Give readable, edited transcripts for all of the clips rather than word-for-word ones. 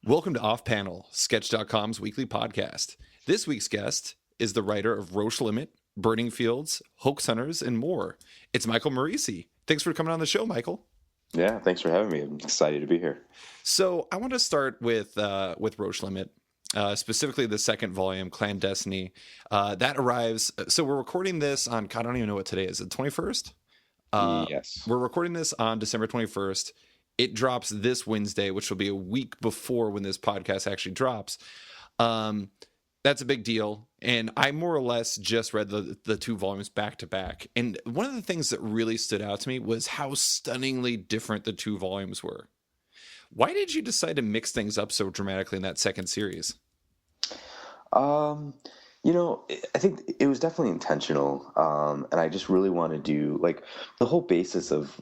Welcome to Off Panel, Sketch.com's weekly podcast. This week's guest is the writer of Roche Limit, Burning Fields, Hoax Hunters, and more. It's Michael Moreci. Thanks for coming on the show, Michael. Yeah, thanks for having me. I'm excited to be here. So I want to start with Roche Limit, specifically the second volume, Clandestiny. That arrives. So we're recording this on, God, I don't even know what today is. The 21st? Yes. We're recording this on December 21st. It drops this Wednesday, which will be a week before when this podcast actually drops. That's a big deal. And I more or less just read the two volumes back to back. And one of the things that really stood out to me was how stunningly different the two volumes were. Why did you decide to mix things up so dramatically in that second series? I think it was definitely intentional, and I just really want to do, like, the whole basis of,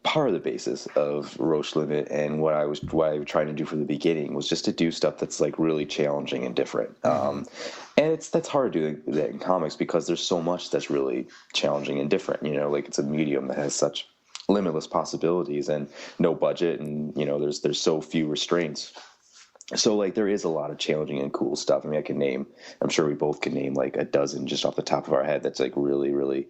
part of the basis of Roche Limit and what I was trying to do from the beginning was just to do stuff that's, like, really challenging and different. And that's hard to do that in comics because there's so much that's really challenging and different, like it's a medium that has such limitless possibilities and no budget, and, there's so few restraints. So, like, there is a lot of challenging and cool stuff. I mean, I'm sure we both can name like a dozen just off the top of our head that's like really, really,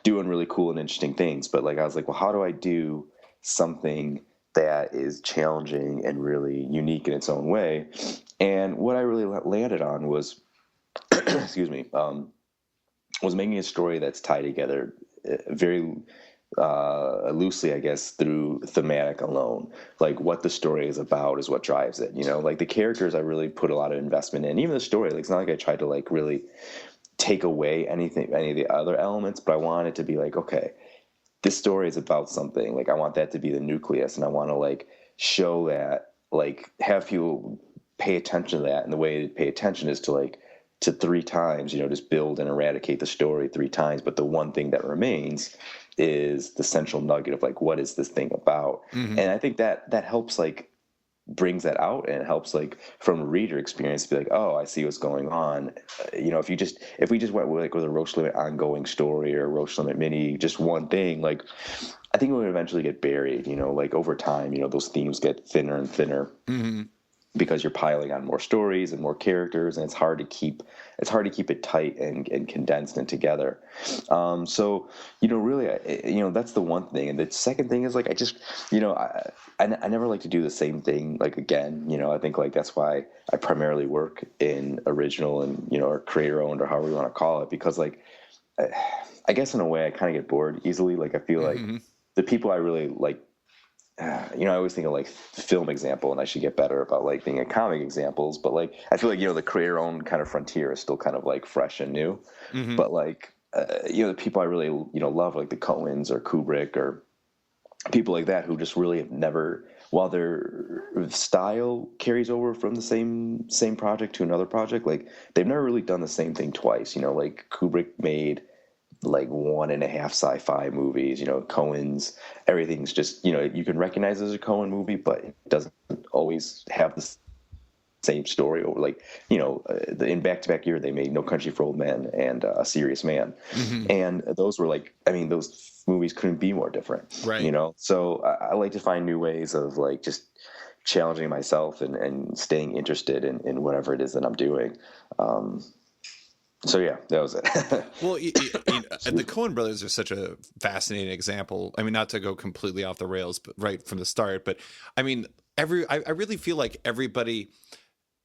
doing really cool and interesting things. But, like, I was like, well, how do I do something that is challenging and really unique in its own way? And what I really landed on was, was making a story that's tied together very loosely, I guess, through thematic alone. Like, what the story is about is what drives it, like the characters I really put a lot of investment in. Even the story, like, it's not like I tried to, like, really take away any of the other elements, but I want it to be like, okay, this story is about something. Like, I want that to be the nucleus, and I want to, like, show that, like, have people pay attention to that. And the way to pay attention is to three times, just build and eradicate the story three times. But the one thing that remains is the central nugget of, like, what is this thing about? Mm-hmm. And I think that helps, like, brings that out, and it helps, like, from a reader experience to be like, oh, I see what's going on. If we just went with a Roche Limit ongoing story or a Roche Limit mini, just one thing, like, I think it would eventually get buried, like, over time, those themes get thinner and thinner. Mm-hmm. Because you're piling on more stories and more characters, and it's hard to keep it tight and condensed and together. So, really, that's the one thing. And the second thing is, like, I just, I never like to do the same thing, like, again. I think, like, that's why I primarily work in original and, or creator owned, or however you want to call it, because, like, I guess in a way I kind of get bored easily. Like, I feel mm-hmm. like the people I really like, I always think of, like, film example, and I should get better about, like, being a comic examples, but, like, I feel like, the creator owned kind of frontier is still kind of, like, fresh and new. Mm-hmm. But, like, the people I really, love, like the Coens or Kubrick or people like that, who just really have never, while their style carries over from the same project to another project, like, they've never really done the same thing twice. Like, Kubrick made, like, 1.5 sci-fi movies, Coen's, everything's just, you can recognize it as a Coen movie, but it doesn't always have the same story. Or, like, in back-to-back year, they made No Country for Old Men and A Serious Man. Mm-hmm. And those were, like, those movies couldn't be more different, right? So I like to find new ways of, like, just challenging myself and staying interested in whatever it is that I'm doing. So, yeah, that was it. Well, the Coen brothers are such a fascinating example. I mean, not to go completely off the rails, but right from the start. But, I mean, I really feel like everybody...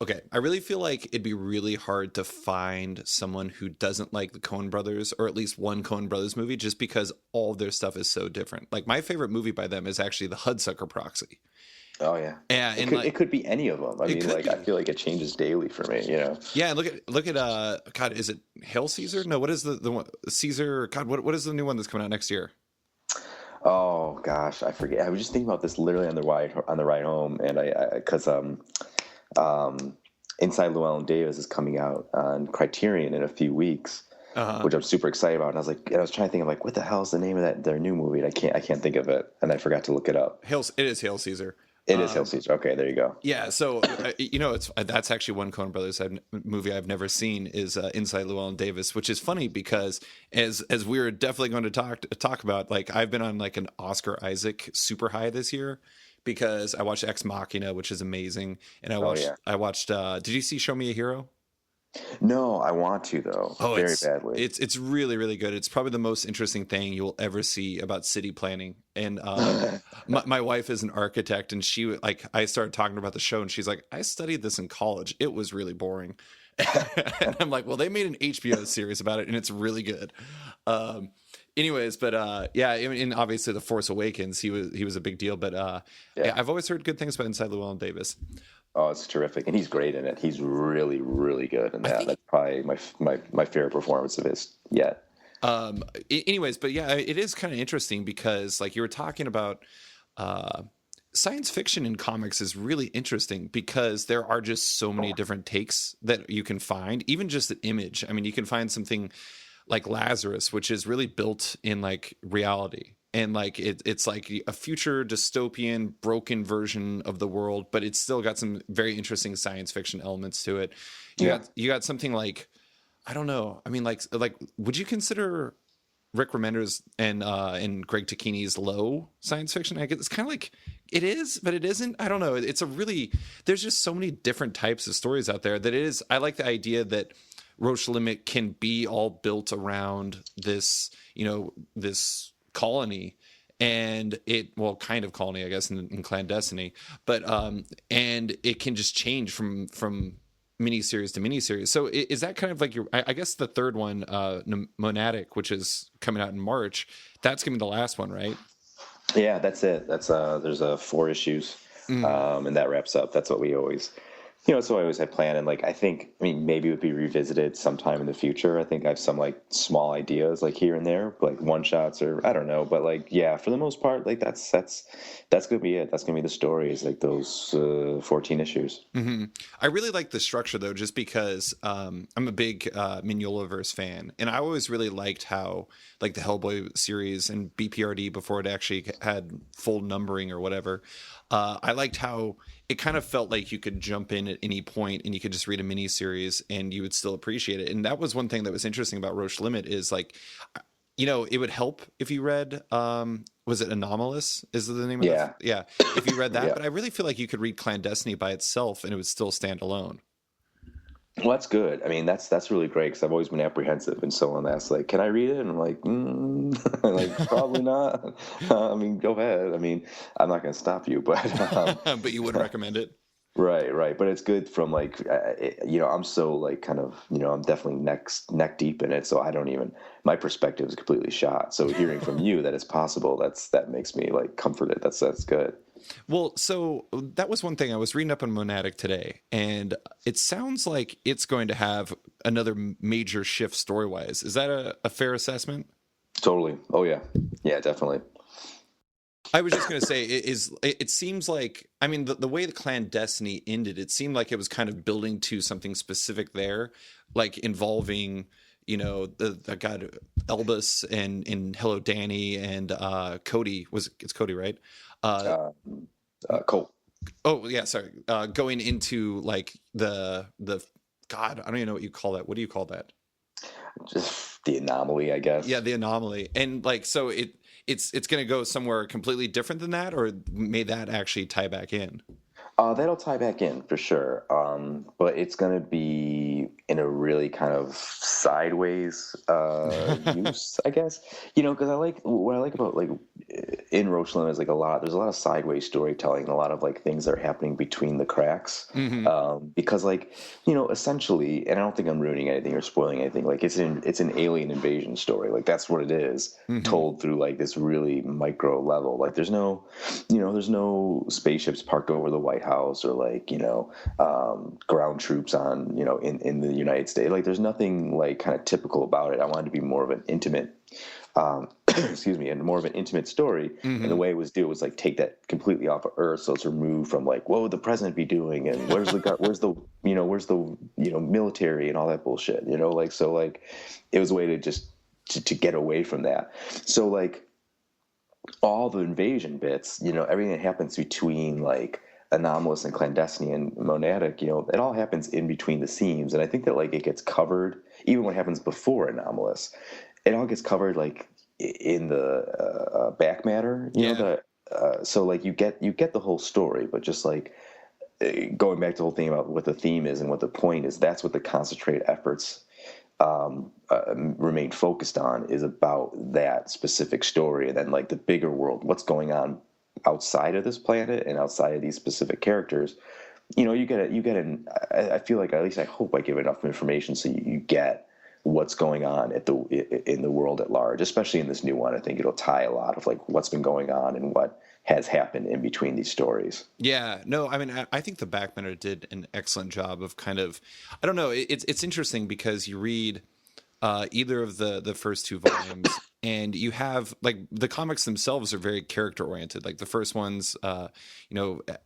Okay, I really feel like it'd be really hard to find someone who doesn't like the Coen brothers, or at least one Coen brothers movie, just because all of their stuff is so different. Like, my favorite movie by them is actually The Hudsucker Proxy. Oh yeah, yeah. It could be any of them. I mean, like, I feel like it changes daily for me. Yeah. Look at God, is it Hail Caesar? No, what is the one? Caesar? God, what is the new one that's coming out next year? Oh gosh, I forget. I was just thinking about this literally on the ride home, and because Inside Llewellyn Davis is coming out on Criterion in a few weeks. Uh-huh. Which I'm super excited about. And I was trying to think of, like, what the hell is the name of their new movie? And I can't think of it, and I forgot to look it up. It is Hail Caesar. It is Hail Caesar. Okay, there you go. Yeah, so it's that's actually one Coen Brothers movie I've never seen is Inside Llewellyn Davis, which is funny because as we were definitely going to talk about, like I've been on like an Oscar Isaac super high this year because I watched Ex Machina, which is amazing, and I watched. Did you see Show Me a Hero? No, I want to though, Oh, very badly. it's really really good. It's probably the most interesting thing you'll ever see about city planning. And my wife is an architect, and she like I started talking about the show, and she's like, I studied this in college. It was really boring. And I'm like, well, they made an HBO series about it, and it's really good. Anyways, but yeah, I mean, and obviously the Force Awakens, he was a big deal. But yeah, I've always heard good things about Inside Llewellyn Davis. Oh, it's terrific, and he's great in it. He's really, really good in that. That's probably my favorite performance of his yet. Anyways, but yeah, it is kind of interesting because, like you were talking about, science fiction in comics is really interesting because there are just so many different takes that you can find. Even just an image. I mean, you can find something like Lazarus, which is really built in like reality. And like it's like a future dystopian broken version of the world, but it's still got some very interesting science fiction elements to it. You got something like, I don't know. I mean, like would you consider Rick Remender's and Greg Tacchini's low science fiction? I guess it's kind of like it is, but it isn't. I don't know. It's a really, there's just so many different types of stories out there that it is. I like the idea that Roche Limit can be all built around this, this colony, and kind of colony, I guess, in clandestiny, but and it can just change from miniseries to miniseries. So is that kind of like I guess the third one, Monadic, which is coming out in March, that's gonna be the last one, right? Yeah, that's it. That's there's 4 issues, and that wraps up. That's what we always. It's what I always had planned, and like I mean, maybe it would be revisited sometime in the future. I think I have some like small ideas like here and there, like one shots or I don't know, but like yeah, for the most part, like that's gonna be it. That's gonna be the story. Is like those 14 issues. Mm-hmm. I really like the structure though, just because I'm a big Mignolaverse fan, and I always really liked how like the Hellboy series and BPRD before it actually had full numbering or whatever. I liked how it kind of felt like you could jump in at any point and you could just read a mini series and you would still appreciate it. And that was one thing that was interesting about Roche Limit is like, it would help if you read, was it Anomalous? Is the name of it? Yeah. If you read that, yeah. But I really feel like you could read Clandestiny by itself and it would still stand alone. Well, that's good. I mean, that's really great because I've always been apprehensive, and someone asks, like, "Can I read it?" And I'm like, like probably not. I mean, go ahead. I mean, I'm not going to stop you, but but you wouldn't recommend it, right. But it's good from like, I'm so like kind of, I'm definitely neck deep in it, so I don't even. My perspective is completely shot. So hearing from you that it's possible, that makes me like comforted. That's good. Well, so that was one thing I was reading up on Monadic today, and it sounds like it's going to have another major shift story-wise. Is that a fair assessment? Totally. Oh, yeah. Yeah, definitely. I was just going to say, it seems like, I mean, the way the Clandestiny ended, it seemed like it was kind of building to something specific there, like involving, the god Elbus and Hello Danny and Cody. It's Cody, right? Colt. Oh yeah, sorry. Going into like the God, I don't even know what you call that. What do you call that? Just the anomaly, I guess. Yeah, the anomaly. And like, so it's going to go somewhere completely different than that, or may that actually tie back in? That'll tie back in for sure. But it's going to be in a really kind of sideways use, I guess. Because what I like about like in Roche Limit is like there's a lot of sideways storytelling and a lot of like things that are happening between the cracks. Mm-hmm. Because like, essentially, and I don't think I'm ruining anything or spoiling anything. Like it's an alien invasion story. Like that's what it is, mm-hmm. told through like this really micro level. Like there's no spaceships parked over the White House or like ground troops on in the United States. Like there's nothing like kind of typical about it. I wanted to be more of an intimate and more of an intimate story. Mm-hmm. And the way it was do was like take that completely off of Earth, so it's removed from like what would the president be doing and where's the military and all that bullshit. So like it was a way to just to get away from that. So like all the invasion bits, everything that happens between like anomalous and clandestine and monadic, it all happens in between the seams. And I think that like it gets covered, even what happens before anomalous, it all gets covered like in the back matter, Yeah. so like you get the whole story, but just like going back to the whole thing about what the theme is and what the point is, that's what the concentrated efforts remain focused on, is about that specific story. And then like the bigger world, what's going on outside of this planet and outside of these specific characters, I feel like, at least I hope I give enough information so you get what's going on in the world at large, especially in this new one. I think it'll tie a lot of like what's been going on and what has happened in between these stories. Yeah, no, I mean, I think the back matter did an excellent job of kind of, I don't know, it's interesting because you read either of the first two volumes, and you have like the comics themselves are very character oriented. Like the first one's,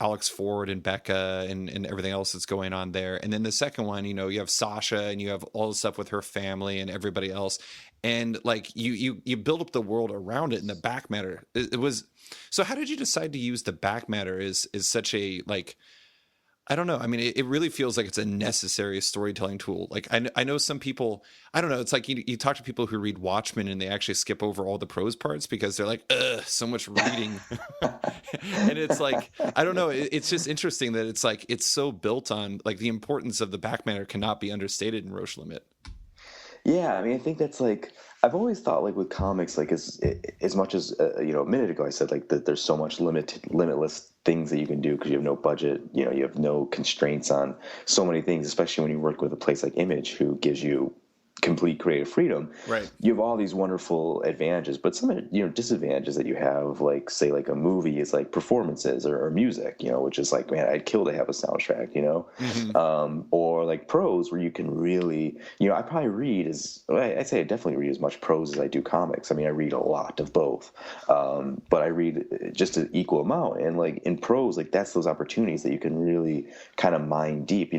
Alex Ford and Becca and everything else that's going on there, and then the second one, you have Sasha and you have all the stuff with her family and everybody else, and like you build up the world around it in the back matter. It was so. How did you decide to use the back matter? Is such a like. I don't know. I mean, it really feels like it's a necessary storytelling tool. Like I know some people, I don't know. It's like you talk to people who read Watchmen and they actually skip over all the prose parts because they're like, ugh, so much reading. And it's like, I don't know. It's just interesting that it's like, it's so built on like the importance of the back matter cannot be understated in Roche Limit. Yeah, I mean, I think that's like, I've always thought like with comics, like as much as a minute ago I said like that there's so much limitless things that you can do because you have no budget, you have no constraints on so many things, especially when you work with a place like Image, who gives you complete creative freedom. Right. You have all these wonderful advantages, but some disadvantages that you have, like say like a movie, is like performances or music, which is like, man, I'd kill to have a soundtrack, Mm-hmm. or like prose where you can really, I probably read I'd say I definitely read as much prose as I do comics. I mean, I read a lot of both, but I read just an equal amount. And like in prose, like that's those opportunities that you can really kind of mine deep.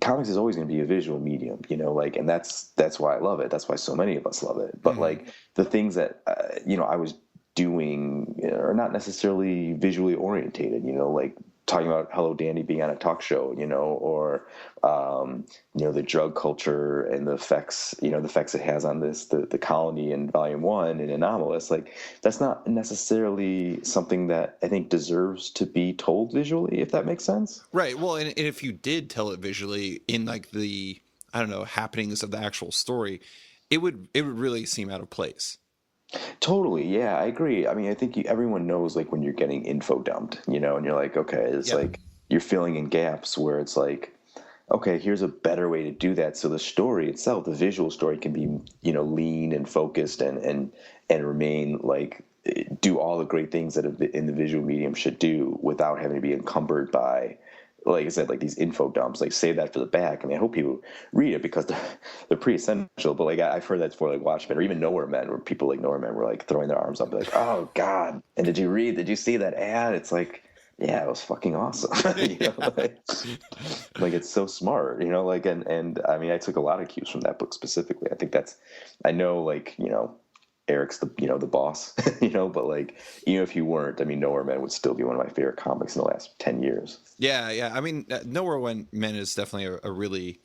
Comics is always going to be a visual medium, like, and that's why I love it. That's why so many of us love it. But Mm-hmm. like the things that I was doing are not necessarily visually orientated, like talking about Hello Dandy being on a talk show, or the drug culture and the effects it has on the colony in volume 1 and Anomalous. Like that's not necessarily something that I think deserves to be told visually, if that makes sense. Right. Well, and if you did tell it visually in like the, I don't know, happenings of the actual story, it would really seem out of place. Totally, yeah, I agree. I mean, I think everyone knows like when you're getting info dumped, and you're like, okay, it's Yep. like you're filling in gaps where it's like, okay, here's a better way to do that. So the story itself, the visual story, can be, lean and focused and remain like do all the great things that in the visual medium should do without having to be encumbered by, like I said, like these info dumps. Like save that for the back. I mean, I hope people read it because they're pretty essential. But like I've heard that for like Watchmen or even Nowhere Men, where people like Nowhere Men were like throwing their arms up, like, "Oh God!" And did you see that ad? It's like, yeah, it was fucking awesome. Yeah. Like it's so smart, like and I mean, I took a lot of cues from that book specifically. I think I know, like, Eric's the boss, but like, even if he weren't, I mean, Nowhere Men would still be one of my favorite comics in the last 10 years. Yeah, yeah. I mean, Nowhere Men is definitely a really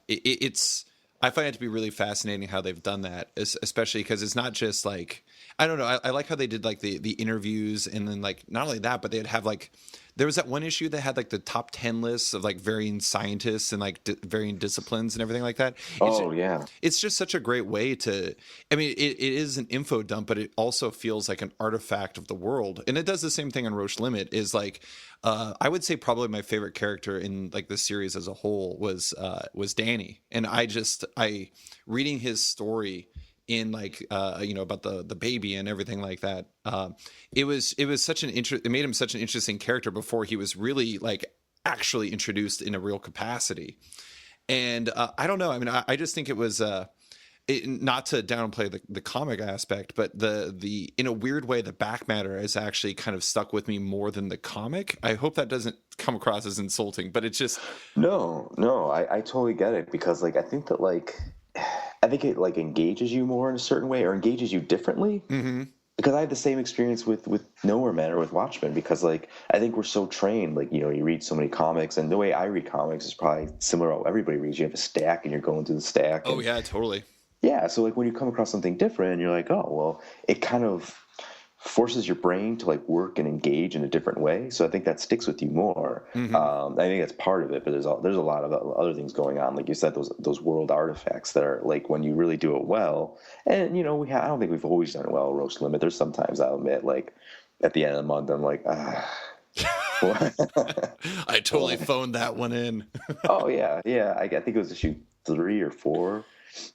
it's I find it to be really fascinating how they've done that, especially because it's not just like, I don't know. I like how they did like the interviews, and then like not only that, but they'd have like, there was that one issue that had like the top 10 lists of like varying scientists and like varying disciplines and everything like that. Oh yeah, It's just such a great way to, I mean, it is an info dump, but it also feels like an artifact of the world. And it does the same thing on Roche Limit. Is like, I would say probably my favorite character in like the series as a whole was Danny. And I reading his story in like about the baby and everything like that, it was such it made him such an interesting character before he was really like actually introduced in a real capacity. And I don't know, I mean, I just think it was not to downplay the comic aspect, but the in a weird way the back matter has actually kind of stuck with me more than the comic. I hope that doesn't come across as insulting, but it's just no, I totally get it, because like I think that like I think it like engages you more in a certain way or engages you differently. Mm-hmm. Because I had the same experience with Nowhere Man or with Watchmen, because like I think we're so trained, like, you know, you read so many comics, and the way I read comics is probably similar to how everybody reads. You have a stack and you're going through the stack, Oh and yeah, totally. yeah, so like when you come across something different, you're like, oh well, it kind of forces your brain to like work and engage in a different way. So I think that sticks with you more. Mm-hmm. I think that's part of it, but there's a lot of other things going on. Like you said, those world artifacts that are like when you really do it well. And you know, I don't think we've always done it well. Roche Limit. There's sometimes I'll admit, like at the end of the month, I'm like, I totally phoned that one in. oh yeah, yeah. I think it was issue 3 or 4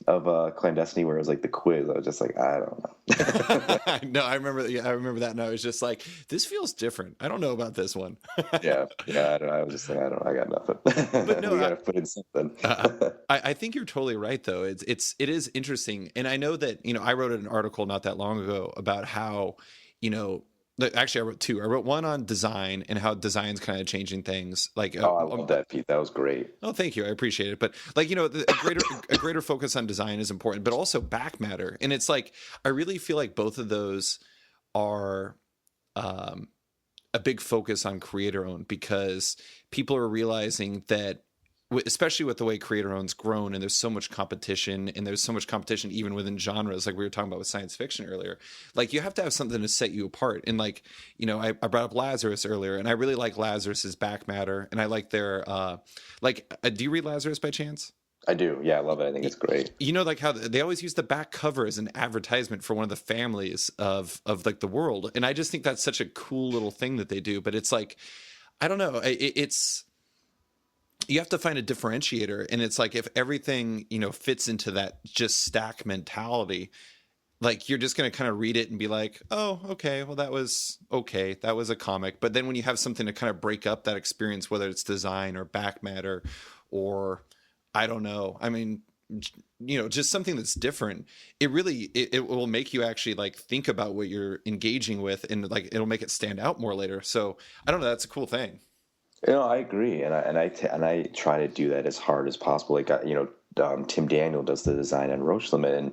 of Clandestiny where it was like the quiz. I was just like, I don't know. No, I remember. Yeah, I remember that. And I was just like, this feels different. I don't know about this one. Yeah, yeah. I don't know. I was just like, I don't know. I got But nothing. no, We got to put in something. I think you're totally right, though. It is interesting, and I know that I wrote an article not that long ago about how actually I wrote two. I wrote one on design and how design's kind of changing things. Like, Oh, I love that, Pete. That was great. oh, thank you. I appreciate it. But like, a greater focus on design is important, but also back matter. And it's like, I really feel like both of those are a big focus on creator owned, because people are realizing that, especially with the way creator owned's grown, and there's so much competition, and there's so much competition even within genres, like we were talking about with science fiction earlier. Like, you have to have something to set you apart. And like, I brought up Lazarus earlier, and I really like Lazarus's back matter, and I like their do you read Lazarus by chance? I do. Yeah, I love it. I think it's great. Like how they always use the back cover as an advertisement for one of the families of like the world, and I just think that's such a cool little thing that they do. But it's like, I don't know, it's, you have to find a differentiator, and it's like, if everything fits into that just stack mentality, like, you're just going to kind of read it and be like, oh, okay, well, that was okay, that was a comic. But then when you have something to kind of break up that experience, whether it's design or back matter, or I don't know, I mean, just something that's different, it will make you actually like think about what you're engaging with, and like it'll make it stand out more later. So I don't know, that's a cool thing. You know, I agree, and I try to do that as hard as possible. Like, Tim Daniel does the design on Roche Limit, and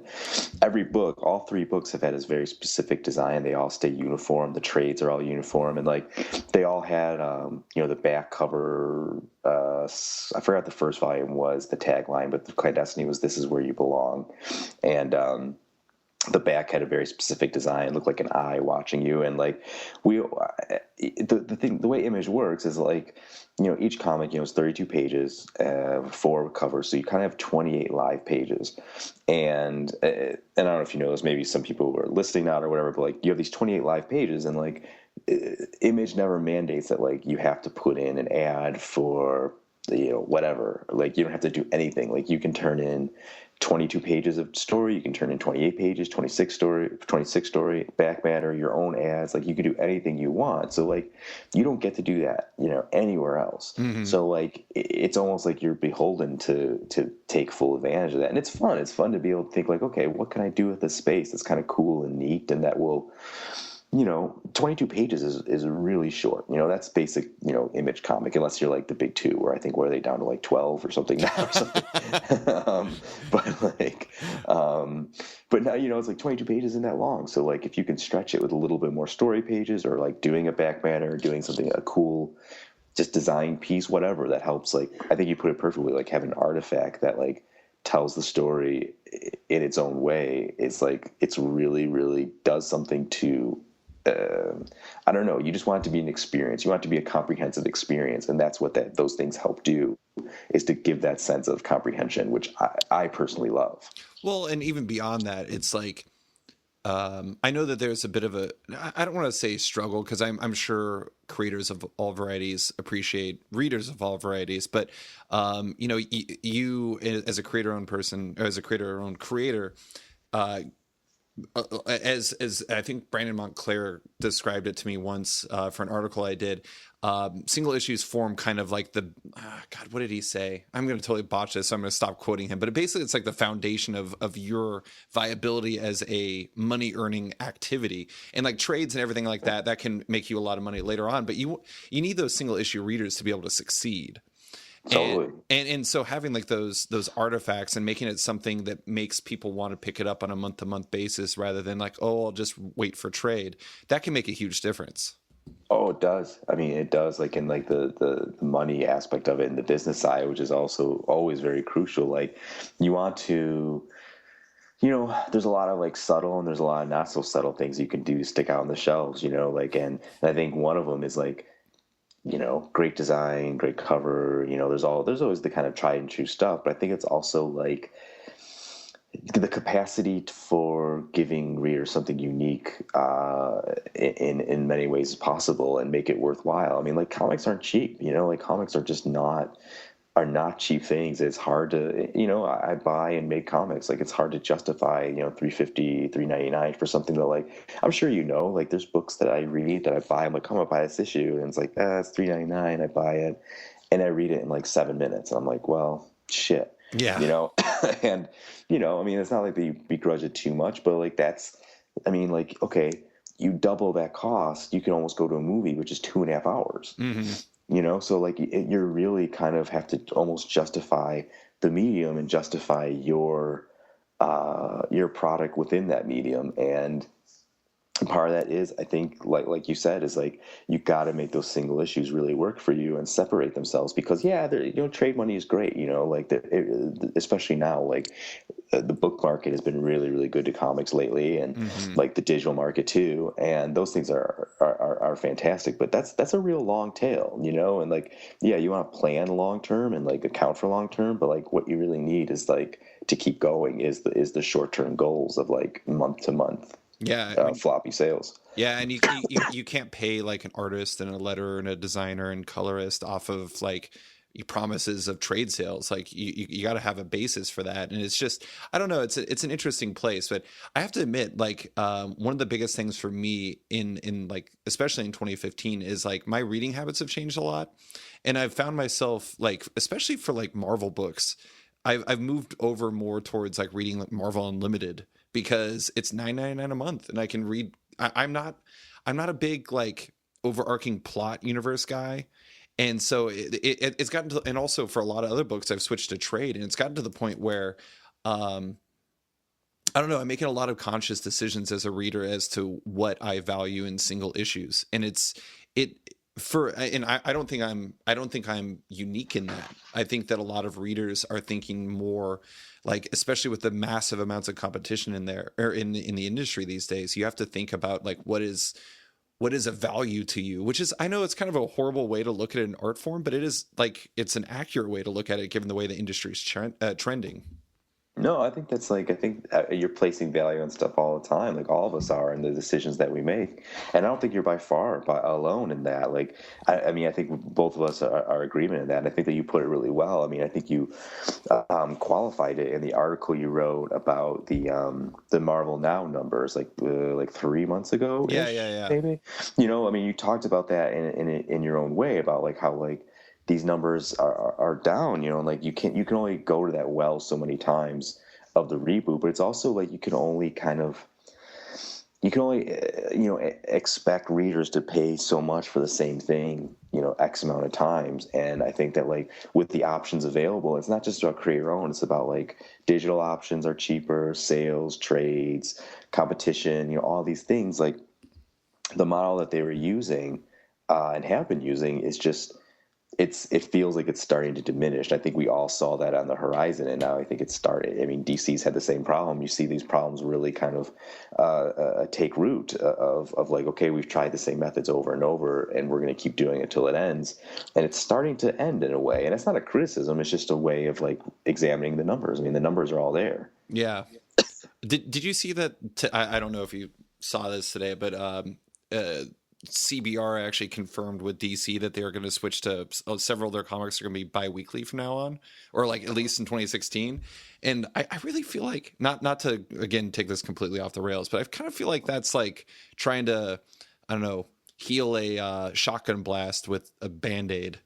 every book, all 3 books have had this very specific design. They all stay uniform. The trades are all uniform, and like they all had, the back cover. I forgot the first volume was the tagline, but the Clandestiny was "This is where you belong," and the back had a very specific design, looked like an eye watching you. And like the way Image works is like, each comic, is 32 pages, 4 covers. So you kind of have 28 live pages. And I don't know if you know this, maybe some people who are listening out or whatever, but like you have these 28 live pages, and like Image never mandates that like you have to put in an ad for, whatever. Like, you don't have to do anything. Like, you can turn in 22 pages of story, you can turn in 28 pages, 26 story, back matter, your own ads. Like, you can do anything you want. So like, you don't get to do that, anywhere else. Mm-hmm. So like, it's almost like you're beholden to take full advantage of that. And it's fun. It's fun to be able to think like, okay, what can I do with this space that's kind of cool and neat, and that will, 22 pages is really short. That's basic, Image comic, unless you're like the big 2, where I think, where are they down to like 12 or something now or something. But now, it's like 22 pages isn't that long. So like, if you can stretch it with a little bit more story pages, or like doing a back matter, or doing something, a cool, just design piece, whatever, that helps. Like, I think you put it perfectly, like have an artifact that like tells the story in its own way. It's like, it's really, really does something to, I don't know. You just want it to be an experience. You want it to be a comprehensive experience, and that's what those things help do, is to give that sense of comprehension, which I personally love. Well, and even beyond that, it's like, I know that there's a bit of a, I don't want to say struggle, because I'm sure creators of all varieties appreciate readers of all varieties, but you as a creator-owned person, or as a creator-owned creator, as I think Brandon Montclair described it to me once for an article I did, single issues form kind of like the God, what did he say? I'm going to totally botch this, so I'm going to stop quoting him. But basically, it's like the foundation of your viability as a money earning activity, and like trades and everything like that can make you a lot of money later on. But you need those single issue readers to be able to succeed. and Totally. and so having like those artifacts and making it something that makes people want to pick it up on a month to month basis rather than like, oh, I'll just wait for trade, that can make a huge difference. Oh, it does. I mean, it does. Like in like the money aspect of it and the business side, which is also always very crucial. Like you want to, there's a lot of like subtle and there's a lot of not so subtle things you can do to stick out on the shelves. Like and I think one of them is like great design, great cover. There's always the kind of tried and true stuff. But I think it's also like the capacity for giving readers something unique in many ways possible and make it worthwhile. I mean, like comics aren't cheap, like comics are just not cheap things. It's hard to, I buy and make comics. Like it's hard to justify, 350, 399 for something that like, I'm sure, like there's books that I read that I buy. I'm like, I'm gonna buy this issue. And it's like, it's 399. I buy it and I read it in like 7 minutes. And I'm like, well, shit. Yeah. And I mean, it's not like they begrudge it too much, but like I mean, like, okay, you double that cost, you can almost go to a movie, which is 2.5 hours. So like you're really kind of have to almost justify the medium and justify your product within that medium. And part of that is, I think, like you said, is like you got to make those single issues really work for you and separate themselves because trade money is great, like especially now, like the book market has been really, really good to comics lately, and like the digital market too, and those things are fantastic. But that's a real long tail, and like you want to plan long term and like account for long term, but like what you really need is like to keep going is the short term goals of like month to month. Yeah, Floppy sales. Yeah, and you can't pay like an artist and a letterer and a designer and colorist off of like promises of trade sales. Like you got to have a basis for that, and it's just, I don't know. It's an interesting place, but I have to admit, like one of the biggest things for me in like especially in 2015 is like my reading habits have changed a lot, and I've found myself like especially for like Marvel books, I've moved over more towards like reading like Marvel Unlimited because it's $9.99 a month and I can read. I'm not a big like overarching plot universe guy. And so it's gotten to, and also for a lot of other books, I've switched to trade, and it's gotten to the point where, I don't know, I'm making a lot of conscious decisions as a reader as to what I value in single issues. And I don't think I'm unique in that. I think that a lot of readers are thinking more like, especially with the massive amounts of competition in there or in the industry these days, you have to think about like, what is a value to you, which is, I know it's kind of a horrible way to look at an art form, but it is like, it's an accurate way to look at it given the way the industry is trending. No, I think you're placing value on stuff all the time. Like all of us are in the decisions that we make. And I don't think you're by far alone in that. Like, I mean, I think both of us are agreement in that. And I think that you put it really well. I mean, I think you qualified it in the article you wrote about the Marvel Now numbers, like 3 months ago. Yeah. Maybe. I mean, you talked about that in your own way about like how like these numbers are down, and like you can only go to that well so many times of the reboot, but it's also like you can only expect readers to pay so much for the same thing, X amount of times. And I think that like with the options available, it's not just about create your own, it's about like digital options are cheaper, sales, trades, competition, all these things. Like the model that they were using and have been using is just, it feels like it's starting to diminish. I think we all saw that on the horizon, and now I think it's started. I mean, DC's had the same problem. You see these problems really kind of take root of like, okay, we've tried the same methods over and over, and we're going to keep doing it till it ends. And it's starting to end in a way. And it's not a criticism. It's just a way of like examining the numbers. I mean, the numbers are all there. Yeah. Did you see that? I don't know if you saw this today, but CBR actually confirmed with DC that they are going to switch to several of their comics are going to be bi-weekly from now on, or like at least in 2016. And I really feel like not to again take this completely off the rails, but I kind of feel like that's like trying to, I don't know, heal a shotgun blast with a Band-Aid.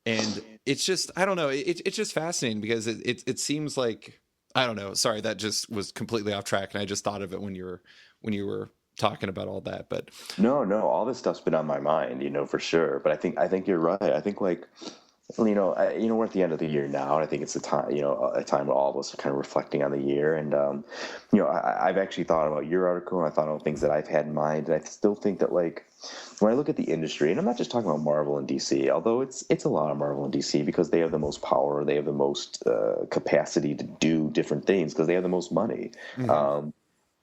And it's just, I don't know, it's just fascinating because it seems like, I don't know, sorry, that just was completely off track, and I just thought of it when you were talking about all that. But no, all this stuff's been on my mind, for sure. But I think you're right. I think like We're at the end of the year now, and I think it's a time, a time where all of us are kind of reflecting on the year. And I've actually thought about your article, and I thought about things that I've had in mind, and I still think that like when I look at the industry, and I'm not just talking about Marvel and DC, although it's a lot of Marvel and DC because they have the most power, they have the most capacity to do different things because they have the most money. Mm-hmm.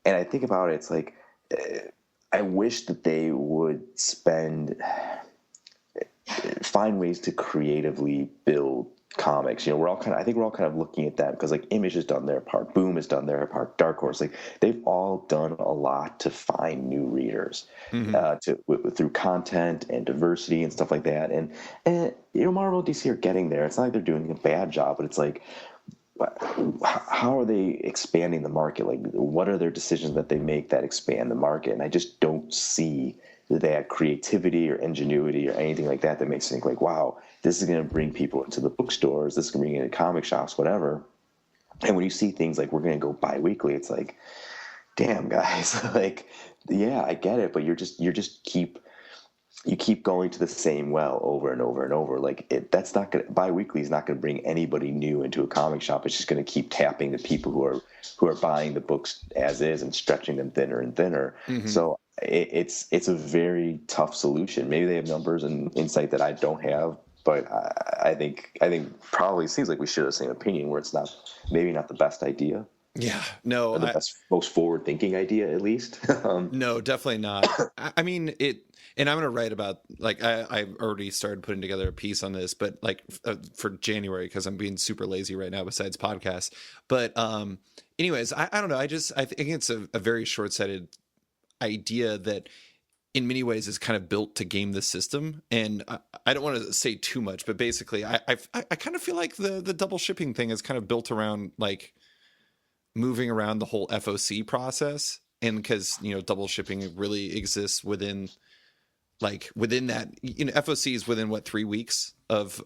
And I think about it, it's like I wish that they would find ways to creatively build comics. I think we're all kind of looking at that because like Image has done their part, Boom has done their part, Dark Horse, like they've all done a lot to find new readers, Mm-hmm. through content and diversity and stuff like that. And Marvel and DC are getting there. It's not like they're doing a bad job, but it's like, how are they expanding the market? Like, what are their decisions that they make that expand the market? And I just don't see that creativity or ingenuity or anything like that makes me think like, wow, this is going to bring people into the bookstores, this is going to bring into comic shops, whatever. And when you see things like we're going to go bi-weekly, it's like, damn guys, like, yeah, I get it, but you keep going to the same well over and over and over. Like that's not going to, bi-weekly is not going to bring anybody new into a comic shop. It's just going to keep tapping the people who are buying the books as is and stretching them thinner and thinner. Mm-hmm. So it's a very tough solution. Maybe they have numbers and insight that I don't have, but I think probably seems like we share the same opinion where it's maybe not the best idea. Yeah, no, Or the best, most forward-thinking idea, at least. no, definitely not. I mean it, and I'm gonna write about like I've already started putting together a piece on this, but like for January because I'm being super lazy right now besides podcasts. But anyways, I don't know. I think it's a very short-sighted idea that in many ways is kind of built to game the system. And I don't want to say too much, but basically I kind of feel like the double shipping thing is kind of built around like moving around the whole FOC process. And because, double shipping really exists within that, FOC is within 3 weeks of